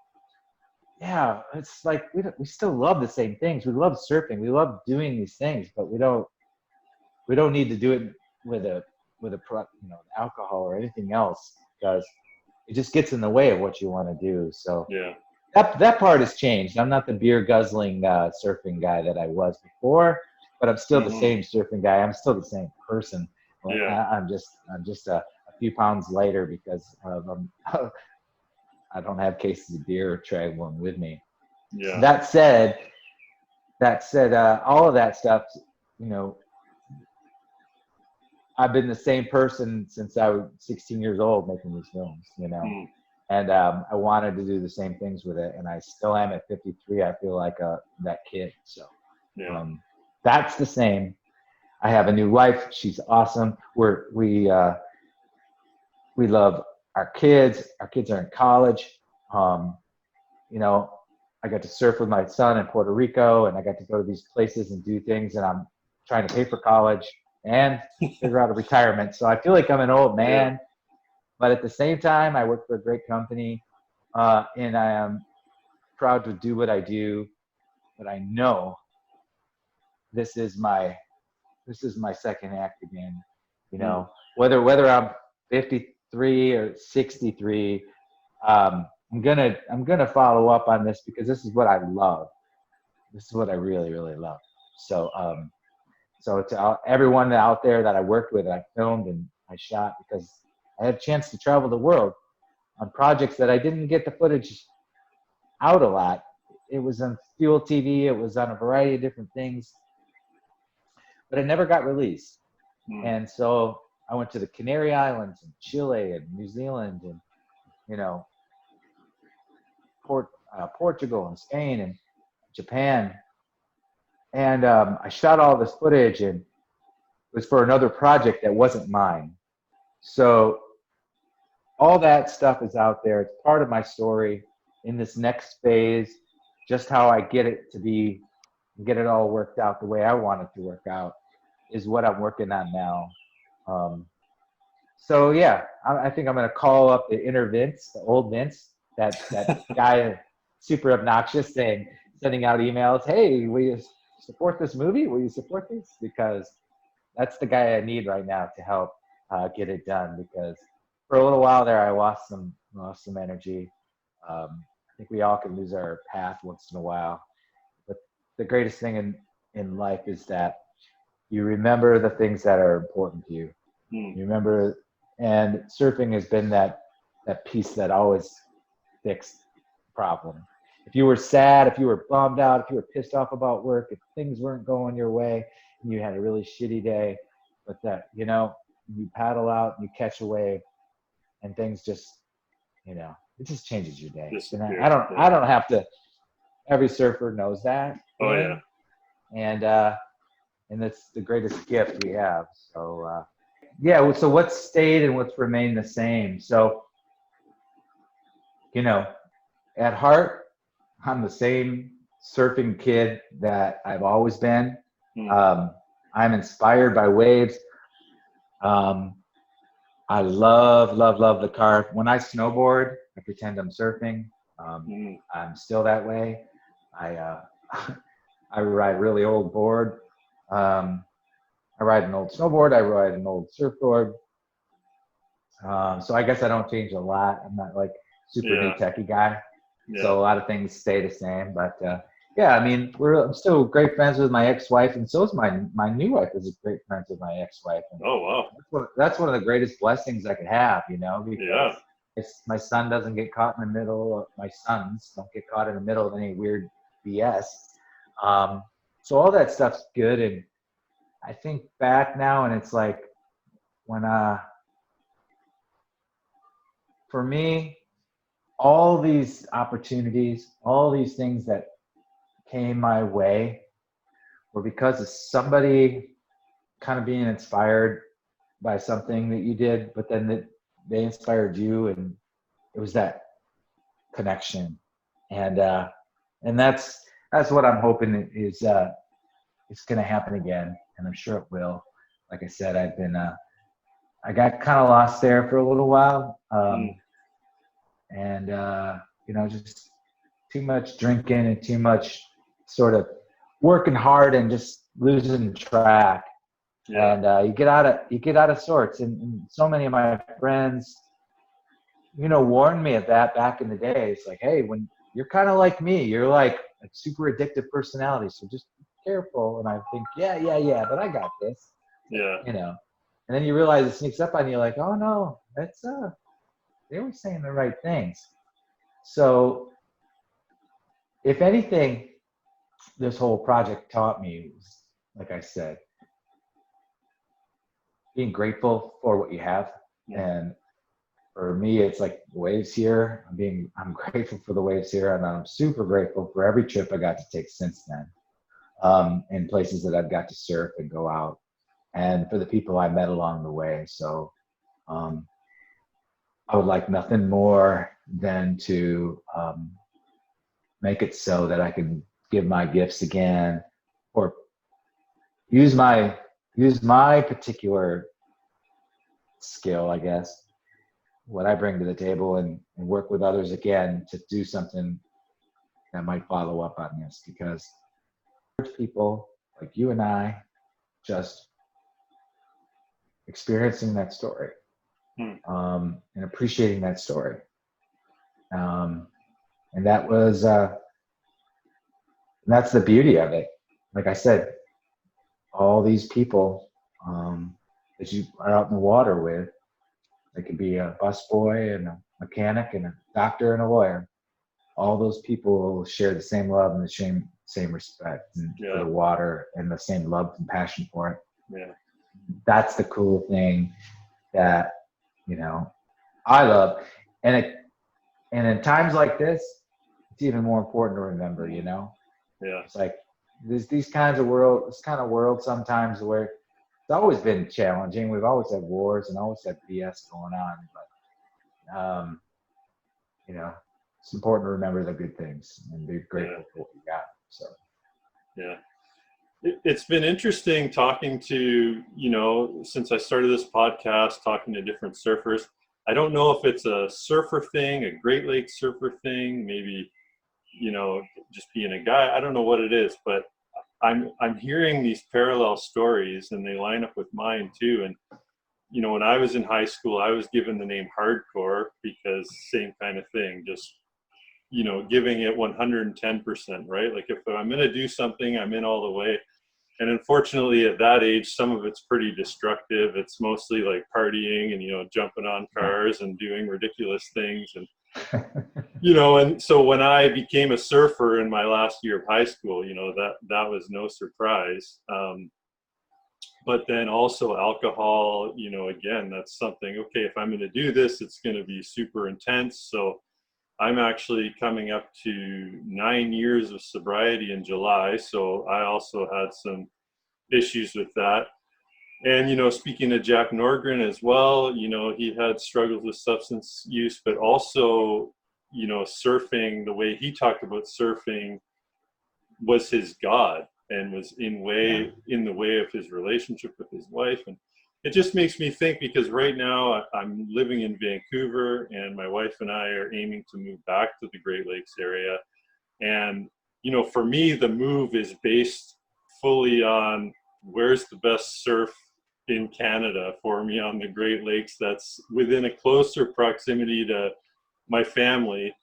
yeah, it's like we still love the same things. We love surfing, we love doing these things, but we don't need to do it with a you know, alcohol or anything else, because it just gets in the way of what you want to do. So
Yeah.
that part has changed. I'm not the beer guzzling surfing guy that I was before, but I'm still the
Mm-hmm.
same surfing guy. I'm still the same person.
Yeah.
I'm just a few pounds lighter because I don't have cases of beer traveling with me.
Yeah.
That said, all of that stuff, you know, I've been the same person since I was 16 years old making these films, you know,
Mm.
and I wanted to do the same things with it, and I still am at 53. I feel like that kid. So
Yeah.
um, that's the same. I have a new wife. She's awesome. We love our kids. Our kids are in college. Um, you know, I got to surf with my son in Puerto Rico, and I got to go to these places and do things, and I'm trying to pay for college and figure out a retirement. So I feel like I'm an old
Yeah.
man, but at the same time, I work for a great company, and I am proud to do what I do. But I know this is my second act again. You
Mm.
know, whether I'm 53 or 63, I'm gonna follow up on this, because this is what I love. This is what I really, really love. So so to everyone out there that I worked with, I filmed and I shot, because I had a chance to travel the world on projects that I didn't get the footage out a lot. It was on Fuel TV. It was on a variety of different things, but it never got released.
Mm.
And so I went to the Canary Islands and Chile and New Zealand and, you know, Portugal and Spain and Japan. And I shot all this footage, and it was for another project that wasn't mine. So all that stuff is out there. It's part of my story in this next phase, just how I get it to be, get it all worked out the way I want it to work out, is what I'm working on now. So yeah, I think I'm gonna call up the inner Vince, the old Vince, that guy, super obnoxious, sending out emails. Hey, will you support this movie? Will you support this? Because that's the guy I need right now to help get it done. Because for a little while there, I lost some energy. I think we all can lose our path once in a while. But the greatest thing in life is that you remember the things that are important to you.
Hmm.
You remember, and surfing has been that piece that always fixed the problem. If you were sad, if you were bummed out, if you were pissed off about work, if things weren't going your way and you had a really shitty day, but that, you know, you paddle out and you catch a wave and things just, you know, it just changes your day. And
Disappear.
I don't have to, every surfer knows that
Oh
feeling. And that's the greatest gift we have. So, yeah, so what's stayed and what's remained the same? So, you know, at heart, I'm the same surfing kid that I've always been. I'm inspired by waves. I love the car. When I snowboard, I pretend I'm surfing. I'm still that way. I I ride really old board. I ride an old snowboard. I ride an old surfboard. So I guess I don't change a lot. I'm not like super new techie guy.
Yeah.
So a lot of things stay the same. But yeah, I mean, I'm still great friends with my ex-wife, and so is my new wife is great friends with my ex-wife. And
oh wow.
that's one of the greatest blessings I could have, you know, because my son doesn't get caught in the middle. My sons don't get caught in the middle of any weird BS. So all that stuff's good, and I think back now, and it's like when for me, all these opportunities, all these things that came my way were because of somebody kind of being inspired by something that you did, but then they inspired you, and it was that connection. And that's what I'm hoping is it's going to happen again, and I'm sure it will. Like I said, I got kind of lost there for a little while. And you know, just too much drinking and too much sort of working hard and just losing track. And you get out of sorts. And so many of my friends, you know, warned me of that back in the day. It's like, hey, when you're kind of like me, you're like a super addictive personality, so just be careful. And I think, yeah, but I got this.
Yeah.
You know, and then you realize it sneaks up on you, like, oh no, that's they were saying the right things. So, if anything, this whole project taught me, like I said, being grateful for what you have. And for me, it's like the waves here. I'm grateful for the waves here, and I'm super grateful for every trip I got to take since then, and places that I've got to surf and go out, and for the people I met along the way. So, I would like nothing more than to make it so that I can give my gifts again, or use my particular skill, I guess, what I bring to the table, and work with others again to do something that might follow up on this, because people like you and I just experiencing that story, and appreciating that story. And that was, that's the beauty of it. Like I said, all these people that you are out in the water with, they could be a busboy and a mechanic and a doctor and a lawyer. All those people share the same love and the same respect for the water, and the same love and passion for it.
Yeah.
That's the cool thing that, you know, I love. And in times like this, it's even more important to remember, you know?
Yeah.
It's like there's this kind of world sometimes where it's always been challenging. We've always had wars and always had BS going on, but you know, it's important to remember the good things and be grateful for what you got. So
yeah, it's been interesting talking to, you know, since I started this podcast, talking to different surfers. I don't know if it's a surfer thing, a Great Lakes surfer thing, maybe, you know, just being a guy. I don't know what it is, but I'm hearing these parallel stories, and they line up with mine too. And you know, when I was in high school, I was given the name hardcore because same kind of thing, just giving it 110%, right? Like if I'm going to do something, I'm in all the way. And unfortunately at that age, some of it's pretty destructive. It's mostly like partying and, jumping on cars and doing ridiculous things. And, and so when I became a surfer in my last year of high school, that was no surprise. But then also alcohol, again, that's something, okay, if I'm going to do this, it's going to be super intense. So I'm actually coming up to 9 years of sobriety in July. So I also had some issues with that. And, speaking of Jack Norgren as well, he had struggles with substance use, but also, surfing, the way he talked about surfing was his God and was in the way of his relationship with his wife. And it just makes me think, because right now I'm living in Vancouver and my wife and I are aiming to move back to the Great Lakes area. And, for me, the move is based fully on where's the best surf in Canada for me on the Great Lakes that's within a closer proximity to my family,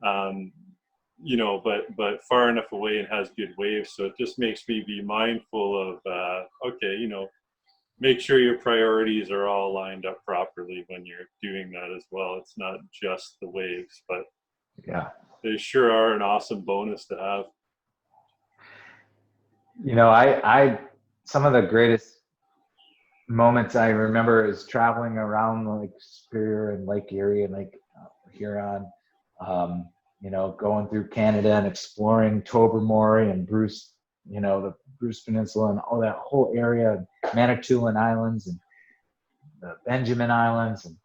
but far enough away and has good waves. So it just makes me be mindful of, make sure your priorities are all lined up properly when you're doing that as well. It's not just the waves, but
Yeah.
they sure are an awesome bonus to have.
I some of the greatest moments I remember is traveling around Lake Superior and Lake Erie and Lake Huron, going through Canada and exploring Tobermory and Bruce, the Bruce Peninsula and all that whole area, Manitoulin Islands and the Benjamin Islands. And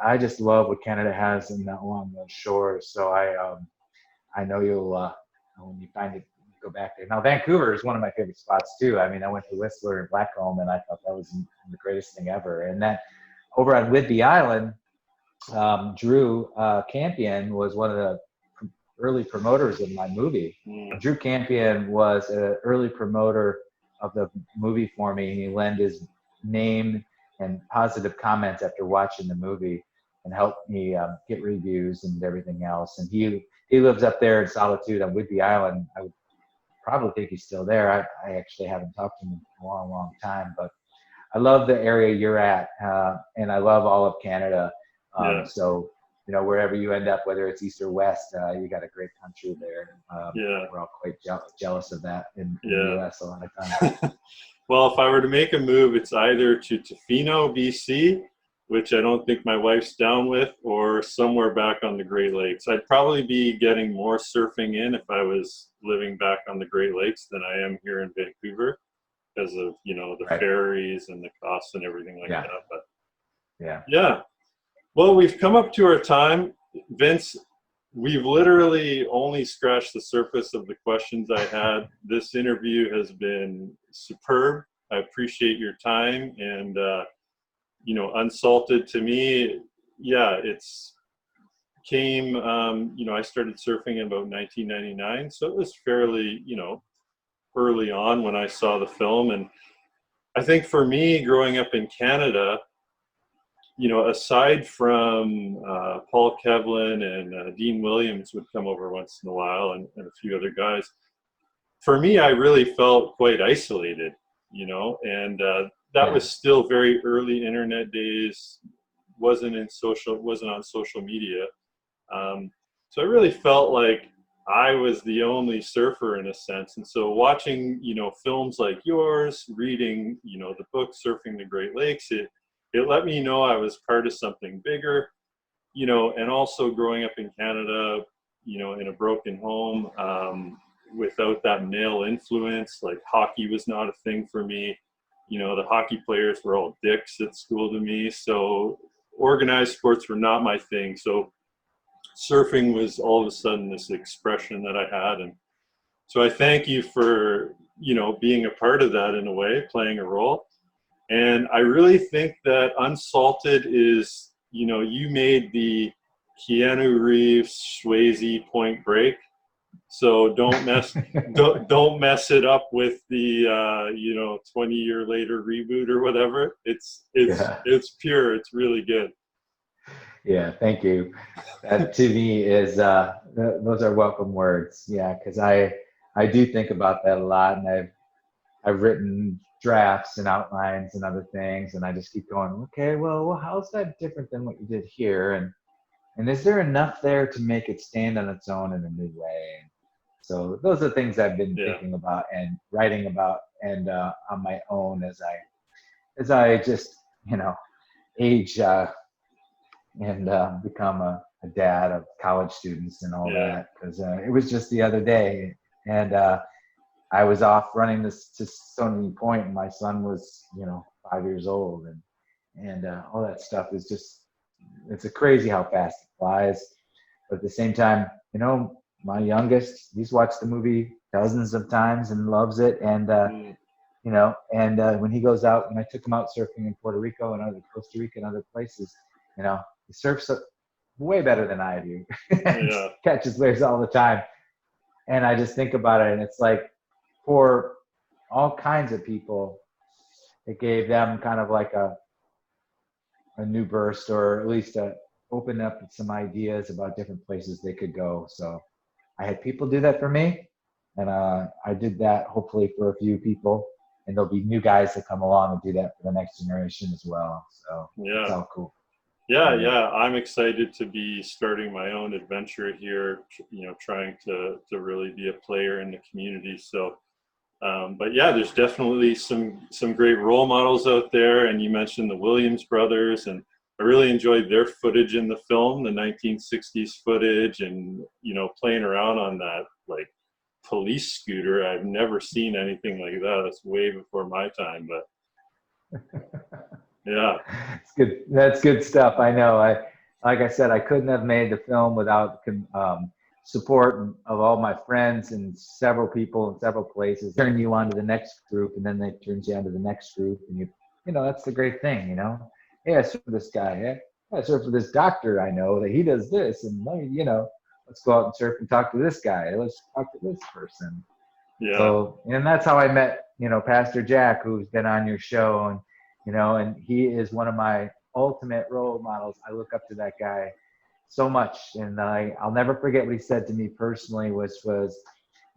I just love what Canada has along those shores. So I know you'll, when you find it, go back there. Now, Vancouver is one of my favorite spots too. I mean, I went to Whistler and Blackcomb and I thought that was the greatest thing ever. And that over on Whidbey Island, Drew Campion was one of the early promoters of my movie. Drew Campion was an early promoter of the movie for me. He lent his name and positive comments after watching the movie and helped me get reviews and everything else. And he lives up there in Solitude on Whidbey Island. I would probably think he's still there. I actually haven't talked to him in a long, long time, but I love the area you're at, and I love all of Canada. So, wherever you end up, whether it's east or west, you got a great country there. We're all quite jealous of that in the U.S. a lot of times.
Well, if I were to make a move, it's either to Tofino, BC, which I don't think my wife's down with, or somewhere back on the Great Lakes. I'd probably be getting more surfing in if I was living back on the Great Lakes than I am here in Vancouver, because of, the ferries and the costs and everything like that. But yeah. Well, we've come up to our time. Vince, we've literally only scratched the surface of the questions I had. This interview has been superb. I appreciate your time. And, Unsalted to me, it's came, I started surfing in about 1999. So it was fairly, early on when I saw the film. And I think for me, growing up in Canada, aside from Paul Kevlin and Dean Williams would come over once in a while and a few other guys, for me, I really felt quite isolated, and that was still very early internet days, wasn't on social media. So I really felt like I was the only surfer in a sense. And so watching, films like yours, reading, the book, Surfing the Great Lakes, it let me know I was part of something bigger, and also growing up in Canada, in a broken home, without that male influence, like hockey was not a thing for me. The hockey players were all dicks at school to me. So organized sports were not my thing. So surfing was all of a sudden this expression that I had. And so I thank you for, being a part of that in a way, playing a role. And I really think that Unsalted is, you made the Keanu Reeves Swayze Point Break. So don't mess it up with the 20-year later reboot or whatever. It's pure. It's really good.
Yeah, thank you. That to me is those are welcome words. Yeah, because I do think about that a lot, and I've written drafts and outlines and other things, and I just keep going. Okay, well, how's that different than what you did here? And is there enough there to make it stand on its own in a new way? So those are things I've been
Yeah.
thinking about and writing about, and on my own as I just age and become a dad of college students and all
Yeah.
that. Because it was just the other day, and I was off running this to Stony Point, and my son was 5 years old, and all that stuff is just it's a crazy how fast it flies. But at the same time, my youngest, he's watched the movie dozens of times and loves it. And,
Mm.
when he goes out, when I took him out surfing in Puerto Rico and other Costa Rica and other places, he surfs way better than I do and
Yeah.
catches waves all the time. And I just think about it, and it's like for all kinds of people, it gave them kind of like a new burst, or at least open up some ideas about different places they could go. So I had people do that for me, and I did that hopefully for a few people, and there'll be new guys that come along and do that for the next generation as well. So it's
Yeah.
all cool.
Yeah, yeah, I'm excited to be starting my own adventure here, trying to really be a player in the community. So, but yeah, there's definitely some great role models out there. And you mentioned the Williams brothers, and I really enjoyed their footage in the film, the 1960s footage, and playing around on that like police scooter. I've never seen anything like that. That's way before my time, but yeah,
It's good. That's good stuff. I know. Like I said, I couldn't have made the film without support of all my friends and several people in several places. Turn you on to the next group, and then they turn you on to the next group, and that's the great thing. Hey, I serve for this guy. Hey, I serve for this doctor. I know that he does this, and let's go out and surf and talk to this guy. Let's talk to this person.
yeah,
So, and that's how I met, Pastor Jack, who's been on your show, and he is one of my ultimate role models. I look up to that guy so much, and I'll never forget what he said to me personally, which was,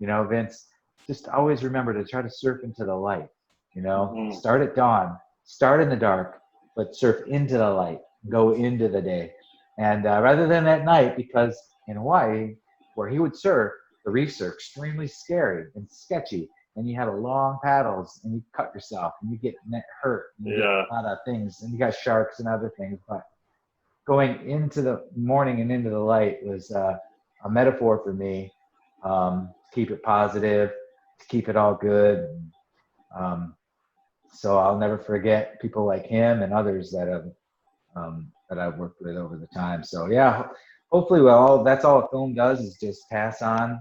Vince, just always remember to try to surf into the light.
hmm,
Start at dawn, start in the dark, but surf into the light, go into the day, and rather than at night, because in Hawaii, where he would surf, the reefs are extremely scary and sketchy, and you have long paddles, and you cut yourself, and you get hurt, and you get
yeah,
a lot of things, and you got sharks and other things. But going into the morning and into the light was a metaphor for me, to keep it positive, to keep it all good. So I'll never forget people like him and others that I've worked with over the time. So yeah, hopefully, that's all a film does is just pass on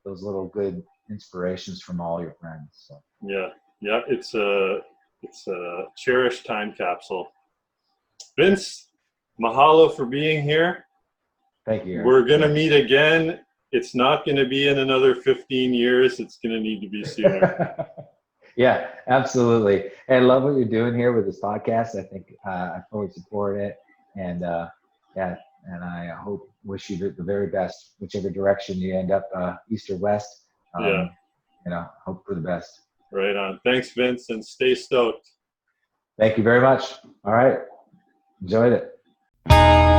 those little good inspirations from all your friends. So
yeah, yeah. It's a cherished time capsule. Vince, mahalo for being here.
thank you, Eric.
We're gonna
Yeah.
meet again. It's not gonna be in another 15 years. It's gonna need to be sooner.
Yeah, absolutely. Hey, I love what you're doing here with this podcast. I think I fully support it, and yeah, and I wish you the very best, whichever direction you end up, east or west.
Yeah,
Hope for the best.
right on. Thanks, Vince, and stay stoked.
Thank you very much. All right, enjoyed it.